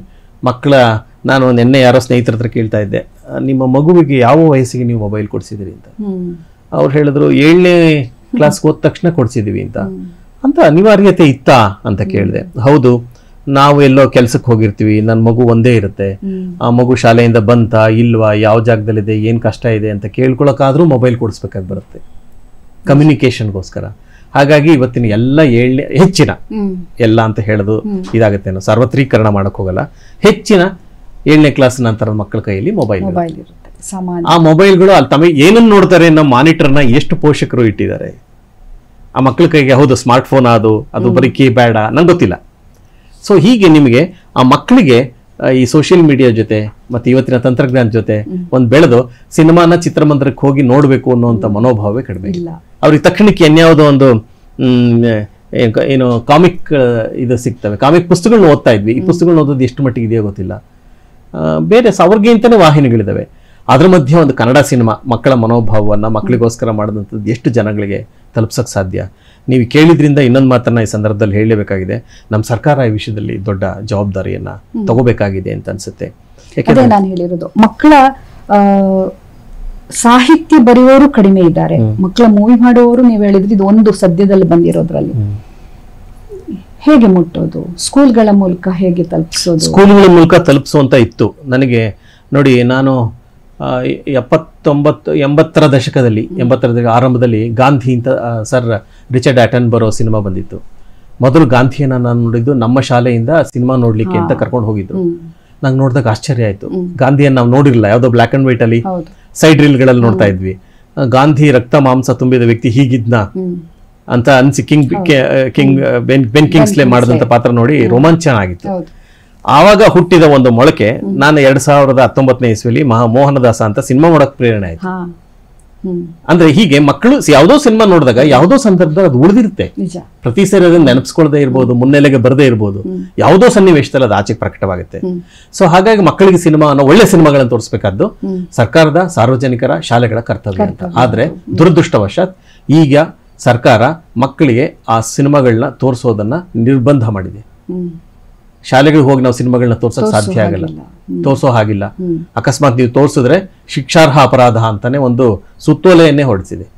ನಾನು ನಿನ್ನೆ ಯಾರೋ ಸ್ನೇಹಿತರ ಹತ್ರ ಕೇಳ್ತಾ ಇದ್ದೆ, ನಿಮ್ಮ ಮಗುವಿಗೆ ಯಾವ ವಯಸ್ಸಿಗೆ ನೀವು ಮೊಬೈಲ್ ಕೊಡ್ಸಿದಿರಿ ಅಂತ. ಅವ್ರು ಹೇಳಿದ್ರು 7ನೇ ಕ್ಲಾಸ್ ಹೋದ ತಕ್ಷಣ ಕೊಡ್ಸಿದೀವಿ ಅಂತ ಅನಿವಾರ್ಯತೆ ಇತ್ತಾ ಅಂತ ಕೇಳಿದೆ. ಹೌದು, ನಾವು ಎಲ್ಲೋ ಕೆಲ್ಸಕ್ಕೆ ಹೋಗಿರ್ತೀವಿ, ನನ್ನ ಮಗು ಒಂದೇ ಇರುತ್ತೆ, ಆ ಮಗು ಶಾಲೆಯಿಂದ ಬಂತಾ ಇಲ್ವಾ, ಯಾವ ಜಾಗದಲ್ಲಿದೆ, ಏನ್ ಕಷ್ಟ ಇದೆ ಅಂತ ಕೇಳ್ಕೊಳಕಾದ್ರೂ ಮೊಬೈಲ್ ಕೊಡಿಸ್ಬೇಕಾಗಿ ಬರುತ್ತೆ ಕಮ್ಯುನಿಕೇಶನ್ಗೋಸ್ಕರ. ಹಾಗಾಗಿ ಇವತ್ತಿನ ಎಲ್ಲ ಹೆಚ್ಚಿನ ಎಲ್ಲ ಅಂತ ಹೇಳೋದು ಇದಾಗುತ್ತೆ, ಸಾರ್ವತ್ರೀಕರಣ ಮಾಡಕ್ ಹೋಗಲ್ಲ, ಹೆಚ್ಚಿನ 7ನೇ ಕ್ಲಾಸ್ ನಂತರ ಮಕ್ಕಳ ಕೈಯಲ್ಲಿ ಮೊಬೈಲ್ ಇರುತ್ತೆ. ಆ ಮೊಬೈಲ್ಗಳು ಅಲ್ಲಿ ತಮ್ಮ ಏನನ್ನು ನೋಡ್ತಾರೆ, ನಮ್ಮ ಮಾನಿಟರ್ನ ಎಷ್ಟು ಪೋಷಕರು ಇಟ್ಟಿದ್ದಾರೆ ಆ ಮಕ್ಕಳ ಕೈಗೆ. ಹೌದು, ಸ್ಮಾರ್ಟ್ ಫೋನ್ ಅದು ಬರೀ ಕೀಪ್ಯಾಡ ನಂಗೆ ಗೊತ್ತಿಲ್ಲ. ಸೊ ಹೀಗೆ ನಿಮಗೆ ಆ ಮಕ್ಕಳಿಗೆ ಈ ಸೋಷಿಯಲ್ ಮೀಡಿಯಾ ಜೊತೆ ಮತ್ತೆ ಇವತ್ತಿನ ತಂತ್ರಜ್ಞಾನ ಜೊತೆ ಒಂದು ಬೆಳೆದು ಸಿನಿಮಾನ ಚಿತ್ರಮಂದಿರಕ್ಕೆ ಹೋಗಿ ನೋಡ್ಬೇಕು ಅನ್ನುವಂಥ ಮನೋಭಾವವೇ ಕಡಿಮೆ ಇಲ್ಲ. ಅವ್ರಿಗೆ ತಕ್ಷಣಕ್ಕೆ ಇನ್ಯಾವುದೋ ಒಂದು ಏನು ಕಾಮಿಕ್ ಇದು ಸಿಗ್ತವೆ, ಕಾಮಿಕ್ ಪುಸ್ತಕಗಳನ್ನ ಓದ್ತಾ ಇದ್ವಿ, ಈ ಪುಸ್ತಕಗಳನ್ನ ಓದೋದು ಎಷ್ಟು ಮಟ್ಟಿಗೆ ಇದೆಯೋ ಗೊತ್ತಿಲ್ಲ. ಬೇರೆ ಅವ್ರಿಗೆ ಅಂತಾನೆ ವಾಹಿನಿಗಳಿದಾವೆ. ಅದ್ರ ಮಧ್ಯೆ ಒಂದು ಕನ್ನಡ ಸಿನಿಮಾ ಮಕ್ಕಳ ಮನೋಭಾವವನ್ನು ಮಕ್ಕಳಿಗೋಸ್ಕರ ಮಾಡಿದಂಥದ್ದು ಎಷ್ಟು ಜನಗಳಿಗೆ ತಲುಪ್ಸಕ್ ಸಾಧ್ಯ. ನೀವು ಕೇಳಿದ್ರಿಂದ ಇನ್ನೊಂದು ಮಾತನ್ನ ಈ ಸಂದರ್ಭದಲ್ಲಿ ಹೇಳಬೇಕಾಗಿದೆ, ನಮ್ಮ ಸರ್ಕಾರ ಈ ವಿಷಯದಲ್ಲಿ ದೊಡ್ಡ ಜವಾಬ್ದಾರಿಯನ್ನ ತಗೋಬೇಕಾಗಿದೆ ಅಂತ ಅನ್ಸುತ್ತೆ. ಯಾಕಂದ್ರೆ ನಾನು ಹೇಳಿರೋದು, ಮಕ್ಕಳ ಸಾಹಿತ್ಯ ಬರೆಯುವವರು ಕಡಿಮೆ ಇದ್ದಾರೆ, ಮಕ್ಕಳ ಮೂವಿ ಮಾಡುವವರು ನೀವು ಹೇಳಿದ್ರಿ ಇದು ಒಂದು ಸದ್ಯದಲ್ಲಿ ಬಂದಿರೋದ್ರಲ್ಲಿ. ಹೇಗೆ ಮುಟ್ಟೋದು, ಸ್ಕೂಲ್ಗಳ ಮೂಲಕ ಹೇಗೆ ತಲುಪಿಸೋದು? ಸ್ಕೂಲ್ಗಳ ಮೂಲಕ ತಲುಪಿಸುವಂತ ಇತ್ತು ನನಗೆ. ನೋಡಿ, ನಾನು 80ರ ದಶಕದಲ್ಲಿ ಆರಂಭದಲ್ಲಿ ಗಾಂಧಿ ಅಂತ ಸರ್ ರಿಚರ್ಡ್ ಆಟನ್ಬರೋ ಸಿನಿಮಾ ಬಂದಿತ್ತು. ಮೊದಲು ಗಾಂಧಿಯನ್ನ ನಾನು ನೋಡಿದ್ದು ನಮ್ಮ ಶಾಲೆಯಿಂದ ಸಿನಿಮಾ ನೋಡ್ಲಿಕ್ಕೆ ಅಂತ ಕರ್ಕೊಂಡು ಹೋಗಿದ್ರು. ನಂಗೆ ನೋಡಿದಾಗ ಆಶ್ಚರ್ಯ ಆಯ್ತು. ಗಾಂಧಿಯನ್ನ ನಾವು ನೋಡಿರಲಿಲ್ಲ, ಯಾವುದೋ ಬ್ಲಾಕ್ ಅಂಡ್ ವೈಟ್ ಅಲ್ಲಿ ಸೈಡ್ ರೀಲ್ಗಳಲ್ಲಿ ನೋಡ್ತಾ ಇದ್ವಿ. ಗಾಂಧಿ ರಕ್ತ ಮಾಂಸ ತುಂಬಿದ ವ್ಯಕ್ತಿ ಹೀಗಿದ್ನ ಅಂತ ಅನ್ಸಿ ಬೆನ್ ಕಿಂಗ್ಸ್ಲೆ ಮಾಡಿದಂತ ಪಾತ್ರ ನೋಡಿ ರೋಮಾಂಚನ ಆಗಿತ್ತು. ಆವಾಗ ಹುಟ್ಟಿದ ಒಂದು ಮೊಳಕೆ ನಾನು 2019ನೇ ಇಸ್ವಿಯಲ್ಲಿ ಮೋಹನದಾಸ ಅಂತ ಸಿನಿಮಾ ನೋಡಕ್ ಪ್ರೇರಣೆ ಆಯ್ತು. ಅಂದ್ರೆ ಹೀಗೆ ಮಕ್ಕಳು ಯಾವುದೋ ಸಿನಿಮಾ ನೋಡಿದಾಗ ಯಾವುದೋ ಸಂದರ್ಭದಲ್ಲಿ ಅದು ಉಳಿದಿರುತ್ತೆ. ಪ್ರತಿ ಸರಿ ಅದನ್ನ ನೆನಪಿಸ್ಕೊಳ್ಳದೆ ಇರ್ಬೋದು, ಮುನ್ನೆಲೆಗೆ ಬರದೇ ಇರ್ಬೋದು, ಯಾವುದೋ ಸನ್ನಿವೇಶದಲ್ಲಿ ಅದು ಆಚೆಗೆ ಪ್ರಕಟವಾಗುತ್ತೆ. ಸೊ ಹಾಗಾಗಿ ಮಕ್ಕಳಿಗೆ ಸಿನಿಮಾವನ್ನು, ಒಳ್ಳೆ ಸಿನಿಮಾಗಳನ್ನು ತೋರಿಸಬೇಕಾದ್ದು ಸರ್ಕಾರದ, ಸಾರ್ವಜನಿಕರ, ಶಾಲೆಗಳ ಕರ್ತವ್ಯ ಅಂತ. ಆದ್ರೆ ದುರದೃಷ್ಟವಶಾತ್ ಈಗ ಸರ್ಕಾರ ಮಕ್ಕಳಿಗೆ ಆ ಸಿನಿಮಾಗಳನ್ನ ತೋರಿಸೋದನ್ನ ನಿರ್ಬಂಧ ಮಾಡಿದೆ. ಶಾಲೆಗಳಿಗೆ ಹೋಗಿ ನಾವು ಸಿನಿಮಾಗಳನ್ನ ತೋರ್ಸಕ್ ಸಾಧ್ಯ ಆಗಲ್ಲ, ತೋರ್ಸೋ ಹಾಗಿಲ್ಲ. ಅಕಸ್ಮಾತ್ ನೀವು ತೋರಿಸಿದ್ರೆ ಶಿಕ್ಷಾರ್ಹ ಅಪರಾಧ ಅಂತಾನೆ ಒಂದು ಸುತ್ತೋಲೆಯನ್ನೇ ಹೊರಡಿಸಿದೆ.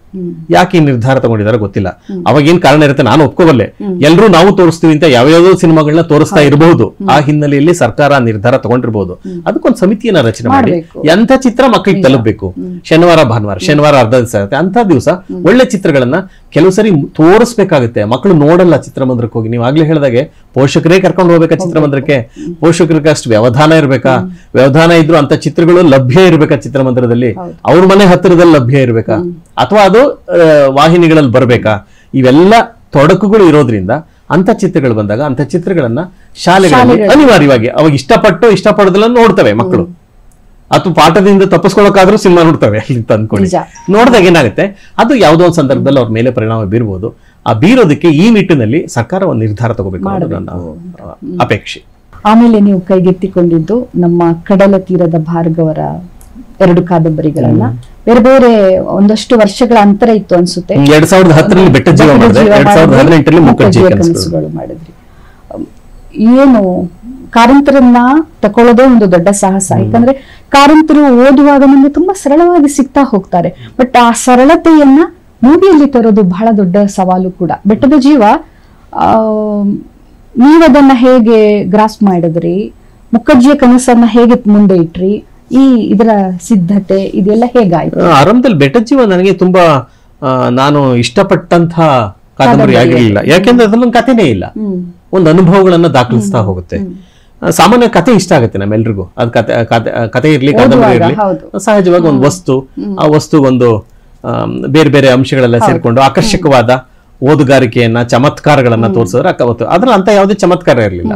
ಯಾಕೆ ಈ ನಿರ್ಧಾರ ತಗೊಂಡಿದಾರೆ ಗೊತ್ತಿಲ್ಲ. ಅವಾಗ ಏನ್ ಕಾರಣ ಇರುತ್ತೆ ನಾನು ಒಪ್ಕೋಬಲ್ಲೆ, ಎಲ್ರು ನಾವು ತೋರಿಸ್ತೀವಿ ಅಂತ ಯಾವ್ಯಾವ್ದೋ ಸಿನಿಮಾಗಳನ್ನ ತೋರಿಸ್ತಾ ಇರಬಹುದು. ಆ ಹಿನ್ನೆಲೆಯಲ್ಲಿ ಸರ್ಕಾರ ನಿರ್ಧಾರ ತಗೊಂಡಿರಬಹುದು. ಅದಕ್ಕೊಂದು ಸಮಿತಿಯನ್ನ ರಚನೆ ಮಾಡಿ ಎಂಥ ಚಿತ್ರ ಮಕ್ಕಳಿಗೆ ತಲುಪಬೇಕು, ಶನಿವಾರ ಅರ್ಧ ದಿವಸ ಇರುತ್ತೆ, ಅಂತ ದಿವಸ ಒಳ್ಳೆ ಚಿತ್ರಗಳನ್ನ ಕೆಲವು ಸರಿ ತೋರಿಸ್ಬೇಕಾಗುತ್ತೆ. ಮಕ್ಕಳು ನೋಡಲ್ಲ ಚಿತ್ರಮಂದಿರಕ್ಕೆ ಹೋಗಿ. ನೀವು ಆಗ್ಲೇ ಹೇಳಿದಾಗೆ ಪೋಷಕರೇ ಕರ್ಕೊಂಡು ಹೋಗ್ಬೇಕಾ ಚಿತ್ರಮಂದಿರಕ್ಕೆ, ಪೋಷಕರಿಗೆ ಅಷ್ಟು ವ್ಯವಧಾನ ಇರ್ಬೇಕಾ, ವ್ಯವಧಾನ ಇದ್ರು ಅಂತ ಚಿತ್ರಗಳು ಲಭ್ಯ ಇರ್ಬೇಕಾ ಚಿತ್ರಮಂದಿರದಲ್ಲಿ, ಅವ್ರ ಮನೆ ಹತ್ತಿರದಲ್ಲಿ ಲಭ್ಯ ಇರ್ಬೇಕಾ, ಅಥವಾ ಅದು ವಾಹಿನಿಗಳಲ್ಲಿ ಬರ್ಬೇಕಾ, ಇವೆಲ್ಲ ತೊಡಕುಗಳು ಇರೋದ್ರಿಂದ ಅಂತ ಚಿತ್ರಗಳು ಬಂದಾಗ ಅಂತ ಚಿತ್ರಗಳನ್ನ ಶಾಲೆಗಳಲ್ಲಿ ಅನಿವಾರ್ಯವಾಗಿ ಅವಾಗ ಇಷ್ಟಪಡೋದೆಲ್ಲ ನೋಡ್ತವೆ ಮಕ್ಕಳು. ಅಥವಾ ಪಾಠದಿಂದ ತಪ್ಪಿಸ್ಕೊಳ್ಳೋಕಾದ್ರೂ ಸಿನಿಮಾ ನೋಡ್ತವೆ ಅಲ್ಲಿ ತಂದ್ಕೊಳ್ಳಿ. ನೋಡಿದಾಗ ಏನಾಗುತ್ತೆ, ಅದು ಯಾವುದೋ ಒಂದು ಸಂದರ್ಭದಲ್ಲಿ ಅವ್ರ ಮೇಲೆ ಪರಿಣಾಮ ಬೀರ್ಬೋದು. ಆ ಬೀರೋದಕ್ಕೆ ಈ ನಿಟ್ಟಿನಲ್ಲಿ ಸರ್ಕಾರ ಒಂದು ನಿರ್ಧಾರ ತಗೋಬೇಕು ಅನ್ನೋದು ನನ್ನ ಅಪೇಕ್ಷೆ. ಆಮೇಲೆ ನೀವು ಕೈಗೆತ್ತಿಕೊಂಡಿದ್ದು ನಮ್ಮ ಕಡಲ ತೀರದ ಭಾರ್ಗವರ 2 ಕಾದಂಬರಿಗಳನ್ನ ಬೇರೆ ಬೇರೆ ಒಂದಷ್ಟು ವರ್ಷಗಳ ಅಂತರ ಇತ್ತು ಅನ್ಸುತ್ತೆ. 2010ರಲ್ಲಿ ಬೆಟ್ಟ ಜೀವ ಮಾಡಿದ್ರೆ, 2018ರಲ್ಲಿ ಮುಖಜ್ಜಿಯ ಕನಸುಗಳು ಮಾಡಿದ್ರಿ. ಏನು ಕಾರಂತರನ್ನ ತಕೊಳ್ಳೋದೇ ಒಂದು ದೊಡ್ಡ ಸಾಹಸ. ಯಾಕಂದ್ರೆ ಕಾರಂತರು ಓದುವಾಗ ನಮ್ಗೆ ತುಂಬಾ ಸರಳವಾಗಿ ಸಿಗ್ತಾ ಹೋಗ್ತಾರೆ, ಬಟ್ ಆ ಸರಳತೆಯನ್ನ ಮೂವಿಯಲ್ಲಿ ತರೋದು ಬಹಳ ದೊಡ್ಡ ಸವಾಲು ಕೂಡ. ಬೆಟ್ಟದ ಜೀವ ನೀವದನ್ನ ಹೇಗೆ ಗ್ರಾಸ್ ಮಾಡಿದ್ರಿ, ಮುಖಜ್ಜಿಯ ಕನಸನ್ನ ಹೇಗೆ ಮುಂದೆ ಇಟ್ರಿ, ಇದರ ಸಿದ್ಧತೆ ಇದೆಲ್ಲ ಹೇಗಾಯ್ತು? ಆರಂಭದಲ್ಲಿ ಬೆಟ್ಟದ ಜೀವ ನನಗೆ ತುಂಬಾ ನಾನು ಇಷ್ಟಪಟ್ಟಂತ ಕಾದಂಬರಿ ಆಗಿರಲಿಲ್ಲ. ಯಾಕೆಂದ್ರೆ ಅದ್ರಲ್ಲೊಂದು ಕಥೆನೇ ಇಲ್ಲ, ಒಂದು ಅನುಭವಗಳನ್ನ ದಾಖಲಿಸ್ತಾ ಹೋಗುತ್ತೆ. ಸಾಮಾನ್ಯ ಕತೆ ಇಷ್ಟ ಆಗುತ್ತೆ ನಮ್ಮೆಲ್ರಿಗೂ. ಅದ್ ಕತೆ ಇರ್ಲಿ, ಕಾದಂಬರಿ ಇರ್ಲಿ, ಸಹಜವಾಗಿ ಒಂದು ವಸ್ತು, ಆ ವಸ್ತು ಒಂದು ಬೇರೆ ಬೇರೆ ಅಂಶಗಳೆಲ್ಲ ಸೇರ್ಕೊಂಡು ಆಕರ್ಷಕವಾದ ಓದುಗಾರಿಕೆಯನ್ನ, ಚಮತ್ಕಾರಗಳನ್ನ ತೋರಿಸಿದ್ರೆ ಅದ್ರ ಅಂತ ಯಾವುದೇ ಚಮತ್ಕಾರ ಇರಲಿಲ್ಲ.